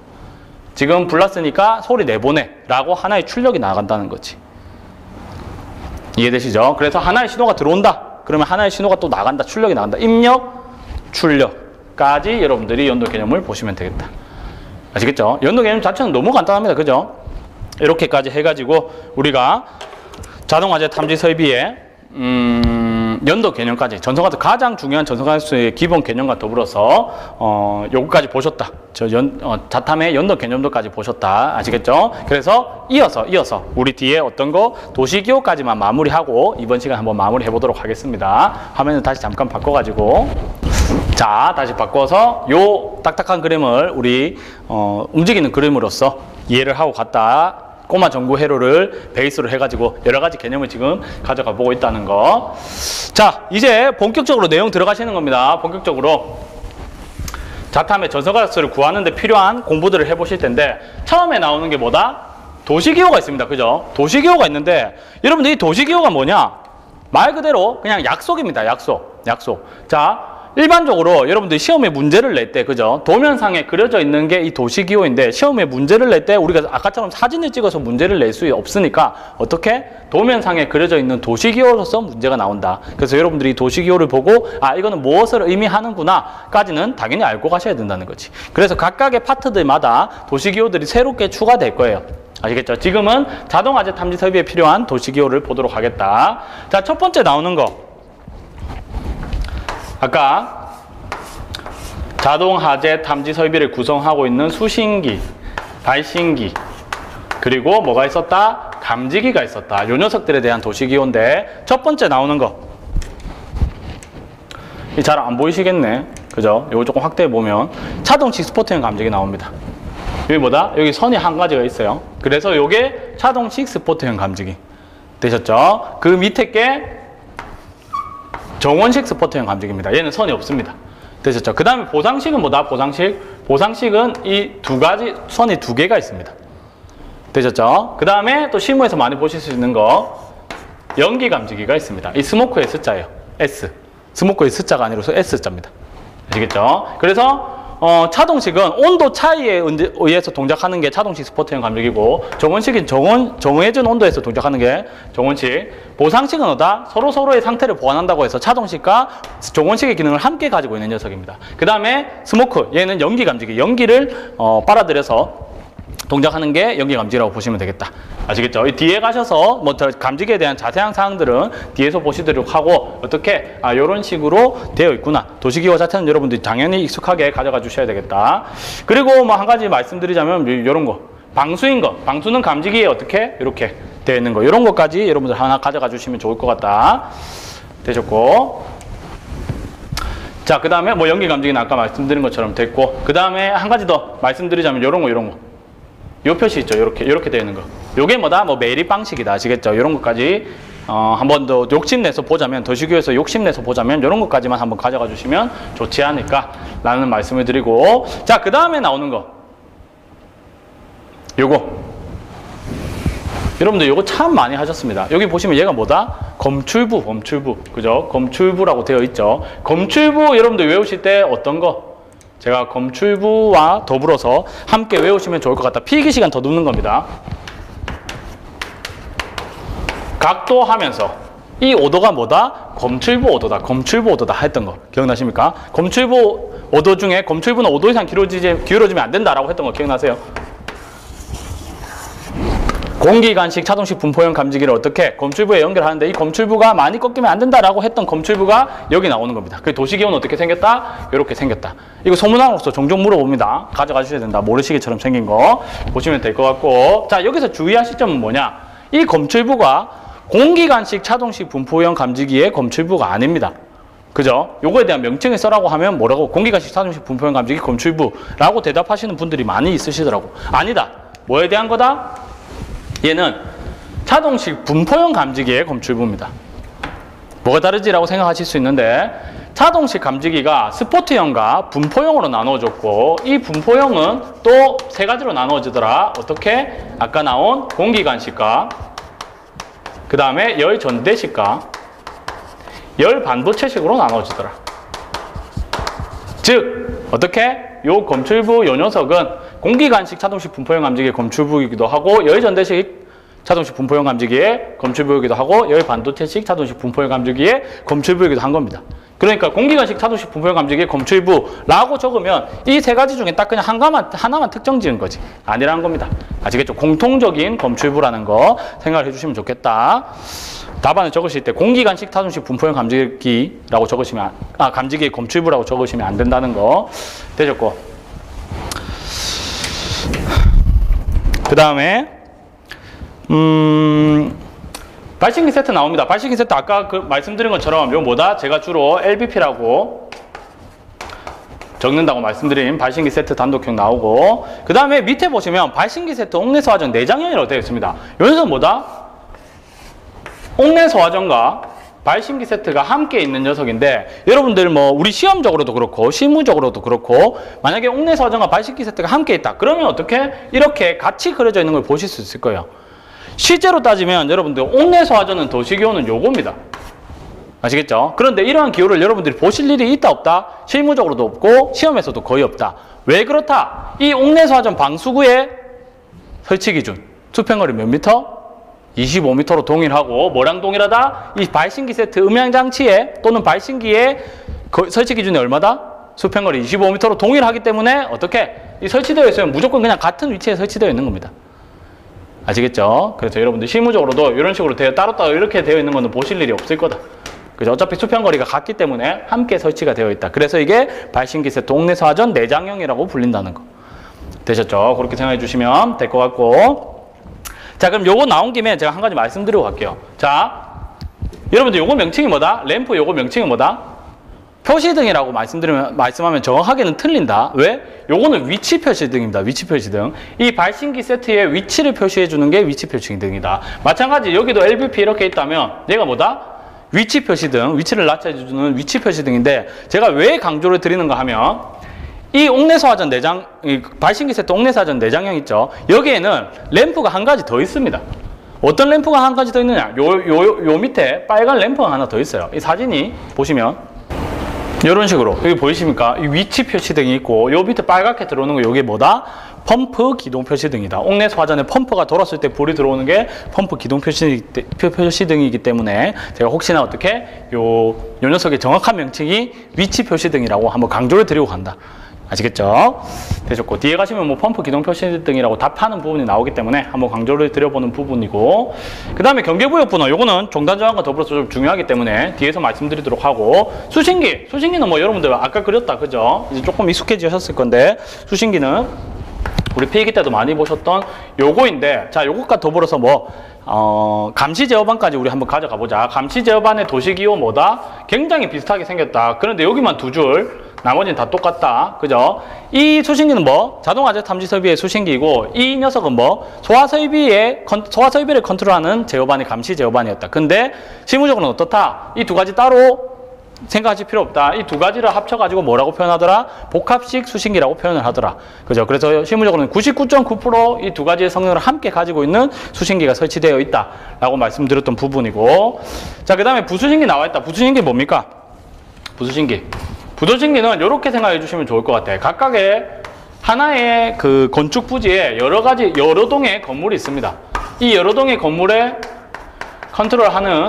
지금 불났으니까 소리 내보내 라고 하나의 출력이 나간다는 거지. 이해되시죠? 그래서 하나의 신호가 들어온다. 그러면 하나의 신호가 또 나간다. 출력이 나간다. 입력, 출력까지 여러분들이 연동 개념을 보시면 되겠다. 아시겠죠? 연동 개념 자체는 너무 간단합니다. 그죠? 이렇게까지 해가지고 우리가 자동화재 탐지 설비의 연도 개념까지 전성가스 가장 중요한 전성가스의 기본 개념과 더불어서 요거까지 보셨다. 자탐의 연도 개념도까지 보셨다. 아시겠죠? 그래서 이어서 우리 뒤에 어떤 거 도시기호까지만 마무리하고 이번 시간 한번 마무리해 보도록 하겠습니다. 화면을 다시 잠깐 바꿔가지고 자 다시 바꿔서 요 딱딱한 그림을 우리 움직이는 그림으로서 이해를 하고 갔다. 꼬마 전구 회로를 베이스로 해가지고 여러 가지 개념을 지금 가져가 보고 있다는 거. 자, 이제 본격적으로 내용 들어가시는 겁니다. 본격적으로. 자탐의 전성가스를 구하는 데 필요한 공부들을 해보실 텐데 처음에 나오는 게 뭐다? 도시기호가 있습니다. 그죠? 도시기호가 있는데 여러분들 이 도시기호가 뭐냐? 말 그대로 그냥 약속입니다. 약속. 자, 일반적으로 여러분들이 시험에 문제를 낼 때, 그죠? 도면상에 그려져 있는 게 이 도시기호인데 시험에 문제를 낼 때 우리가 아까처럼 사진을 찍어서 문제를 낼 수 없으니까 어떻게? 도면상에 그려져 있는 도시기호로서 문제가 나온다. 그래서 여러분들이 도시기호를 보고 아 이거는 무엇을 의미하는구나 까지는 당연히 알고 가셔야 된다는 거지. 그래서 각각의 파트들마다 도시기호들이 새롭게 추가될 거예요. 아시겠죠? 지금은 자동화재 탐지 설비에 필요한 도시기호를 보도록 하겠다. 자, 첫 번째 나오는 거. 아까 자동하재 탐지 설비를 구성하고 있는 수신기, 발신기, 그리고 뭐가 있었다? 감지기가 있었다. 요 녀석들에 대한 도시기호인데 첫 번째 나오는 거. 잘 안 보이시겠네. 그죠? 요거 조금 확대해 보면 차동식 스포트형 감지기 나옵니다. 여기 뭐다? 여기 선이 한 가지가 있어요. 그래서 요게 차동식 스포트형 감지기. 되셨죠? 그 밑에 게 정원식 스포트형 감지기입니다. 얘는 선이 없습니다. 되셨죠? 그 다음에 보상식은 뭐다? 보상식은 이 두 가지, 선이 두 개가 있습니다. 되셨죠? 그 다음에 또 실무에서 많이 보실 수 있는 거, 연기 감지기가 있습니다. 이 스모크의 S자예요. S. 스모크의 S자가 아니라 S자입니다. 아시겠죠? 그래서 차동식은 온도 차이에 의해서 동작하는 게 차동식 스포트형 감지기고, 정원식은 정해진 온도에서 동작하는 게 정원식. 보상식은 뭐다? 서로의 상태를 보완한다고 해서 차동식과 정원식의 기능을 함께 가지고 있는 녀석입니다. 그 다음에 스모크, 얘는 연기 감지기. 연기를 빨아들여서 동작하는 게 연기 감지라고 보시면 되겠다. 아시겠죠? 이 뒤에 가셔서 뭐 감지기에 대한 자세한 사항들은 뒤에서 보시도록 하고 어떻게 이런 식으로 되어 있구나. 도시기호 자체는 여러분들이 당연히 익숙하게 가져가 주셔야 되겠다. 그리고 뭐 한 가지 말씀드리자면 이런 거. 방수인 거. 방수는 감지기에 어떻게 이렇게 되어 있는 거. 이런 것까지 여러분들 하나 가져가 주시면 좋을 것 같다. 되셨고. 자, 그 다음에 뭐 연기 감지기는 아까 말씀드린 것처럼 됐고, 그 다음에 한 가지 더 말씀드리자면 이런 거. 요 표시 있죠? 이렇게 되어 있는 거. 요게 뭐다? 뭐 매립 방식이다. 아시겠죠? 이런 것까지 한 번 더 욕심내서 보자면, 도시기호에서 욕심내서 보자면 이런 것까지만 한번 가져가 주시면 좋지 않을까 라는 말씀을 드리고, 자, 그 다음에 나오는 거. 요거. 여러분들 요거 참 많이 하셨습니다. 여기 보시면 얘가 뭐다? 검출부. 그죠? 검출부라고 되어 있죠. 검출부 여러분들 외우실 때 어떤 거? 제가 검출부와 더불어서 함께 외우시면 좋을 것 같다. 필기 시간 더 눕는 겁니다. 각도하면서 이 오도가 뭐다? 검출부 오도다 했던 거 기억나십니까? 검출부 오도 중에 검출부는 5도 이상 기울어지면 안 된다라고 했던 거 기억나세요? 공기간식 차동식 분포형 감지기를 어떻게 검출부에 연결하는데 이 검출부가 많이 꺾이면 안 된다라고 했던 검출부가 여기 나오는 겁니다. 그 도시기호는 어떻게 생겼다? 이렇게 생겼다. 이거 소문항으로서 종종 물어봅니다. 가져가 주셔야 된다. 모래시계처럼 생긴 거 보시면 될 것 같고, 자, 여기서 주의하실 점은 뭐냐? 이 검출부가 공기간식 차동식 분포형 감지기의 검출부가 아닙니다. 그죠? 요거에 대한 명칭을 써라고 하면 뭐라고? 공기간식 차동식 분포형 감지기 검출부라고 대답하시는 분들이 많이 있으시더라고. 아니다. 뭐에 대한 거다? 얘는 차동식 분포형 감지기의 검출부입니다. 뭐가 다르지라고 생각하실 수 있는데, 차동식 감지기가 스포트형과 분포형으로 나누어졌고, 이 분포형은 또 세 가지로 나누어지더라. 어떻게? 아까 나온 공기간식과, 그 다음에 열전대식과 열반도체식으로 나누어지더라. 즉 어떻게? 요 검출부 요 녀석은 공기간식 차동식 분포형 감지기의 검출부이기도 하고, 열전대식 자동식 분포형 감지기의 검출부여기도 하고 여기 반도체식 자동식 분포형 감지기의 검출부여기도 한 겁니다. 그러니까 공기관식 자동식 분포형 감지기의 검출부라고 적으면 이 세 가지 중에 딱 그냥 하나만 특정 지은 거지. 아니라는 겁니다. 아시겠죠? 공통적인 검출부라는 거 생각을 해주시면 좋겠다. 답안을 적으실 때 공기관식 자동식 분포형 감지기라고 적으시면, 감지기의 검출부라고 적으시면 안 된다는 거 되셨고. 그 다음에, 발신기 세트 나옵니다. 발신기 세트 아까 말씀드린 것처럼 요 뭐다? 제가 주로 LBP라고 적는다고 말씀드린 발신기 세트 단독형 나오고, 그 다음에 밑에 보시면 발신기 세트 옥내소화전 내장형이라고 되어 있습니다. 여기서 뭐다? 옥내소화전과 발신기 세트가 함께 있는 녀석인데, 여러분들 뭐 우리 시험적으로도 그렇고 실무적으로도 그렇고 만약에 옥내소화전과 발신기 세트가 함께 있다 그러면 어떻게? 이렇게 같이 그려져 있는 걸 보실 수 있을 거예요. 실제로 따지면 여러분들 옥내소화전은 도시기호는 요겁니다. 아시겠죠? 그런데 이러한 기호를 여러분들이 보실 일이 있다 없다? 실무적으로도 없고 시험에서도 거의 없다. 왜 그렇다? 이 옥내소화전 방수구의 설치 기준 수평거리 몇 미터? 25m로 동일하고, 뭐랑 동일하다? 이 발신기 세트 음향장치에 또는 발신기의 설치 기준이 얼마다? 수평거리 25m로 동일하기 때문에 어떻게? 이 설치되어 있으면 무조건 그냥 같은 위치에 설치되어 있는 겁니다. 아시겠죠? 그래서 여러분들 실무적으로도 이런 식으로 따로따로 이렇게 되어 있는 거는 보실 일이 없을 거다. 그죠? 어차피 수평거리가 같기 때문에 함께 설치가 되어 있다. 그래서 이게 발신기 세트 옥내소화전 내장형이라고 불린다는 거. 되셨죠? 그렇게 생각해 주시면 될 것 같고. 자, 그럼 요거 나온 김에 제가 한 가지 말씀드리고 갈게요. 자, 여러분들 요거 명칭이 뭐다? 램프 요거 명칭이 뭐다? 표시등이라고 말씀하면 정확하게는 틀린다. 왜? 요거는 위치 표시등입니다. 위치 표시등. 이 발신기 세트의 위치를 표시해 주는 게 위치 표시등이다. 마찬가지 여기도 LVP 이렇게 있다면 얘가 뭐다? 위치 표시등, 위치를 나타내주는 위치 표시등인데, 제가 왜 강조를 드리는가 하면 이 옥내소화전 내장, 발신기 세트 옥내소화전 내장형 있죠? 여기에는 램프가 한 가지 더 있습니다. 어떤 램프가 한 가지 더 있느냐? 요 밑에 빨간 램프가 하나 더 있어요. 이 사진이 보시면 이런 식으로 여기 보이십니까? 이 위치 표시등이 있고 요 밑에 빨갛게 들어오는 거 요게 뭐다? 펌프 기동 표시등이다. 옥내소화전에 펌프가 돌았을 때 불이 들어오는 게 펌프 기동 표시등이기 때문에 제가 혹시나 어떻게 요 녀석의 정확한 명칭이 위치 표시등이라고 한번 강조를 드리고 간다. 아시겠죠? 되셨고, 뒤에 가시면 뭐 펌프 기동 표시등이라고 답하는 부분이 나오기 때문에 한번 강조를 드려보는 부분이고, 그 다음에 경계구역 번호, 요거는 종단저항과 더불어서 좀 중요하기 때문에 뒤에서 말씀드리도록 하고, 수신기는 뭐 여러분들 아까 그렸다, 그죠? 이제 조금 익숙해지셨을 건데, 수신기는 우리 필기 때도 많이 보셨던 요거인데, 자, 요것과 더불어서 뭐 감시 제어반까지 우리 한번 가져가 보자. 감시 제어반의 도시기호 뭐다? 굉장히 비슷하게 생겼다. 그런데 여기만 두 줄, 나머지는 다 똑같다. 그죠? 이 수신기는 뭐? 자동화재 탐지 설비의 수신기이고, 이 녀석은 뭐? 소화 설비를 컨트롤하는 제어반이 감시 제어반이었다. 근데 실무적으로는 어떻다? 이 두 가지 따로 생각하실 필요 없다. 이 두 가지를 합쳐가지고 뭐라고 표현하더라? 복합식 수신기라고 표현을 하더라. 그죠? 그래서 실무적으로는 99.9% 이 두 가지의 성능을 함께 가지고 있는 수신기가 설치되어 있다. 라고 말씀드렸던 부분이고. 자, 그 다음에 부수신기 나와 있다. 부수신기 뭡니까? 부수신기는 이렇게 생각해 주시면 좋을 것 같아요. 각각의 하나의 그 건축 부지에 여러 동의 건물이 있습니다. 이 여러 동의 건물에 컨트롤하는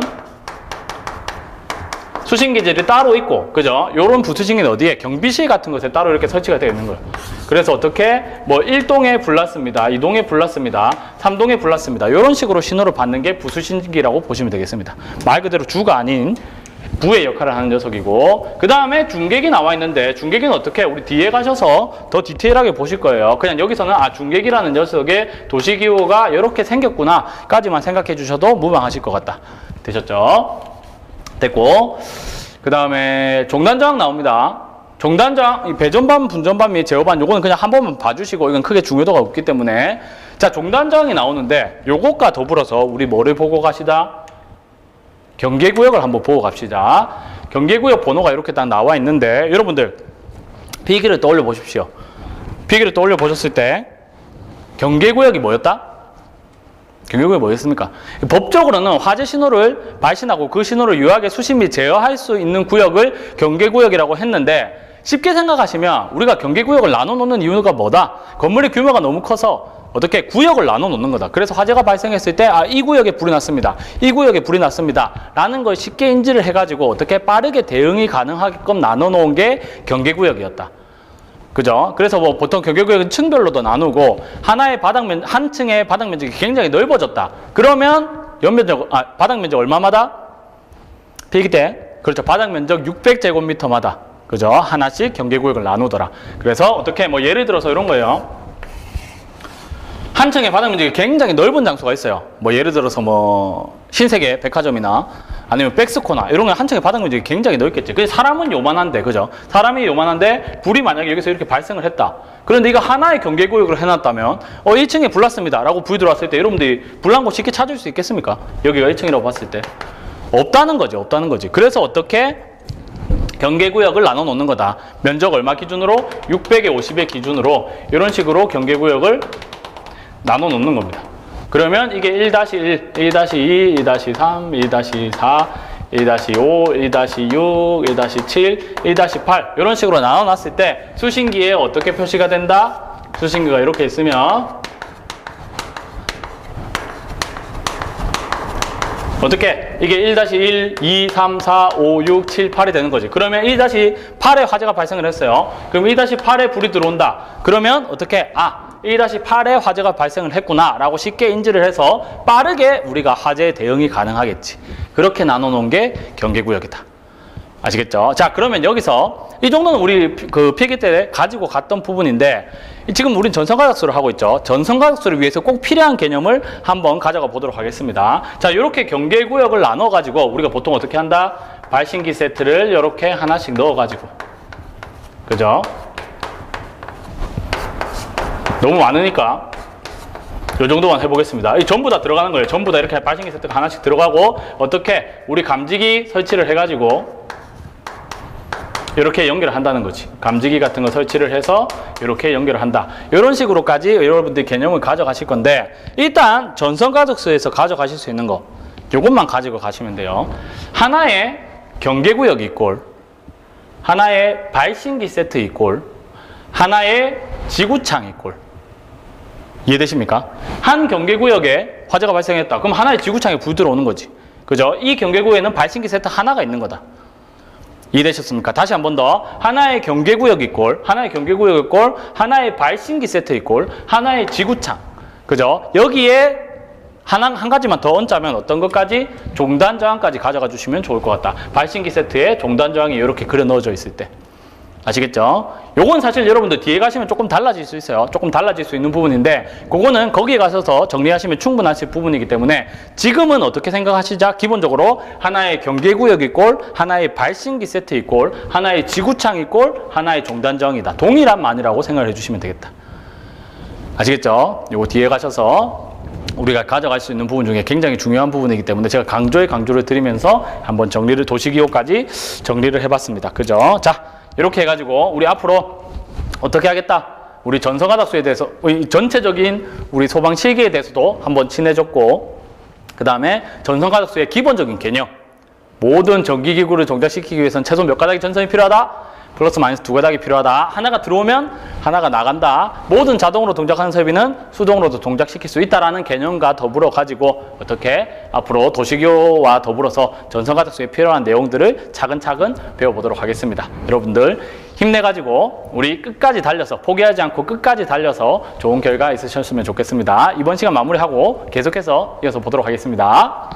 수신기들이 따로 있고, 그죠? 요런 부수신기는 어디에? 경비실 같은 곳에 따로 이렇게 설치가 되어 있는 거예요. 그래서 어떻게? 뭐 1동에 불났습니다. 2동에 불났습니다. 3동에 불났습니다. 요런 식으로 신호를 받는 게 부수신기라고 보시면 되겠습니다. 말 그대로 주가 아닌 부의 역할을 하는 녀석이고, 그 다음에 중계기 나와 있는데, 중계기는 어떻게? 우리 뒤에 가셔서 더 디테일하게 보실 거예요. 그냥 여기서는 중계기라는 녀석의 도시기호가 이렇게 생겼구나 까지만 생각해 주셔도 무방하실 것 같다. 되셨죠? 됐고, 그 다음에 종단저항 나옵니다. 종단저항, 이 배전반, 분전반 및 제어반, 요거는 그냥 한 번만 봐주시고, 이건 크게 중요도가 없기 때문에. 자, 종단저항이 나오는데 요것과 더불어서 우리 뭐를 보고 가시다? 경계구역을 한번 보고 갑시다. 경계구역 번호가 이렇게 딱 나와 있는데, 여러분들 필기를 떠올려 보십시오. 필기를 떠올려 보셨을 때 경계구역이 뭐였다? 경계구역이 뭐였습니까? 법적으로는 화재 신호를 발신하고 그 신호를 유효하게 수신 및 제어할 수 있는 구역을 경계구역이라고 했는데, 쉽게 생각하시면 우리가 경계구역을 나눠 놓는 이유가 뭐다? 건물의 규모가 너무 커서 어떻게 구역을 나눠 놓는 거다. 그래서 화재가 발생했을 때 이 구역에 불이 났습니다. 이 구역에 불이 났습니다. 라는 걸 쉽게 인지를 해가지고 어떻게 빠르게 대응이 가능하게끔 나눠 놓은 게 경계구역이었다. 그죠? 그래서 뭐 보통 경계구역은 층별로도 나누고 한 층의 바닥 면적이 굉장히 넓어졌다. 그러면 바닥 면적 얼마마다? 비기 때 그렇죠. 바닥 면적 600제곱미터마다 그죠? 하나씩 경계구역을 나누더라. 그래서 어떻게 뭐 예를 들어서 이런 거예요. 한 층의 바닥 면적이 굉장히 넓은 장소가 있어요. 뭐 예를 들어서 뭐 신세계 백화점이나 아니면 백스코나 이런 거 한 층의 바닥 면적이 굉장히 넓겠지. 근데 사람은 요만한데 그죠? 사람이 요만한데 불이 만약에 여기서 이렇게 발생을 했다. 그런데 이거 하나의 경계구역을 해놨다면 1층에 불 났습니다 라고 불이 들어왔을 때 여러분들이 불난 곳 쉽게 찾을 수 있겠습니까? 여기가 1층이라고 봤을 때 없다는 거지. 그래서 어떻게 경계구역을 나눠 놓는 거다. 면적 얼마 기준으로? 600에 50의 기준으로 이런 식으로 경계구역을 나눠 놓는 겁니다. 그러면 이게 1-1, 1-2, 1-3, 1-4, 1-5, 1-6, 1-7, 1-8 이런 식으로 나눠 놨을 때 수신기에 어떻게 표시가 된다? 수신기가 이렇게 있으면 어떻게? 이게 1-1, 2, 3, 4, 5, 6, 7, 8이 되는 거지. 그러면 1-8에 화재가 발생을 했어요. 그럼 1-8에 불이 들어온다. 그러면 어떻게? 1-8에 화재가 발생을 했구나 라고 쉽게 인지를 해서 빠르게 우리가 화재에 대응이 가능하겠지. 그렇게 나눠 놓은 게 경계구역이다. 아시겠죠? 자, 그러면 여기서 이 정도는 우리 그 필기 때 가지고 갔던 부분인데 지금 우린 전선가격수를 하고 있죠. 전선가격수를 위해서 꼭 필요한 개념을 한번 가져가 보도록 하겠습니다. 자, 이렇게 경계구역을 나눠 가지고 우리가 보통 어떻게 한다? 발신기 세트를 이렇게 하나씩 넣어 가지고 그죠? 너무 많으니까 이 정도만 해보겠습니다. 이 전부 다 들어가는 거예요. 전부 다 이렇게 발신기 세트가 하나씩 들어가고 어떻게 우리 감지기 설치를 해가지고 이렇게 연결을 한다는 거지. 감지기 같은 거 설치를 해서 이렇게 연결을 한다. 이런 식으로까지 여러분들 개념을 가져가실 건데 일단 전선가족수에서 가져가실 수 있는 거 요것만 가지고 가시면 돼요. 하나의 경계구역 이꼴 하나의 발신기 세트 이꼴 하나의 지구창 이꼴 이해되십니까? 한 경계구역에 화재가 발생했다. 그럼 하나의 지구창에 불 들어오는 거지. 그죠? 이 경계구역에는 발신기 세트 하나가 있는 거다. 이해되셨습니까? 다시 한 번 더. 하나의 경계구역 이꼴, 하나의 경계구역 이꼴, 하나의 발신기 세트 이꼴, 하나의 지구창. 그죠? 여기에 한 가지만 더 얹자면 어떤 것까지? 종단 저항까지 가져가 주시면 좋을 것 같다. 발신기 세트에 종단 저항이 이렇게 그려 넣어져 있을 때. 아시겠죠? 요건 사실 여러분들 뒤에 가시면 조금 달라질 수 있어요. 조금 달라질 수 있는 부분인데 그거는 거기에 가셔서 정리하시면 충분하실 부분이기 때문에 지금은 어떻게 생각하시자? 기본적으로 하나의 경계구역 이꼴, 하나의 발신기 세트 이꼴, 하나의 지구창 이꼴, 하나의 종단저항이다. 동일한 만이라고 생각을 해주시면 되겠다. 아시겠죠? 요거 뒤에 가셔서 우리가 가져갈 수 있는 부분 중에 굉장히 중요한 부분이기 때문에 제가 강조를 드리면서 한번 도시기호까지 정리를 해봤습니다. 그죠? 자, 이렇게 해가지고 우리 앞으로 어떻게 하겠다? 우리 전선가닥수에 대해서 전체적인 우리 소방 실기에 대해서도 한번 친해졌고 그 다음에 전선가닥수의 기본적인 개념 모든 전기기구를 동작시키기 위해서는 최소 몇 가닥의 전선이 필요하다? 플러스 마이너스 2가닥이 필요하다. 하나가 들어오면 하나가 나간다. 모든 자동으로 동작하는 설비는 수동으로도 동작시킬 수 있다라는 개념과 더불어 가지고 어떻게 앞으로 도시기호와 더불어서 전선가닥수에 필요한 내용들을 차근차근 배워보도록 하겠습니다. 여러분들 힘내가지고 우리 끝까지 달려서 포기하지 않고 끝까지 달려서 좋은 결과 있으셨으면 좋겠습니다. 이번 시간 마무리하고 계속해서 이어서 보도록 하겠습니다.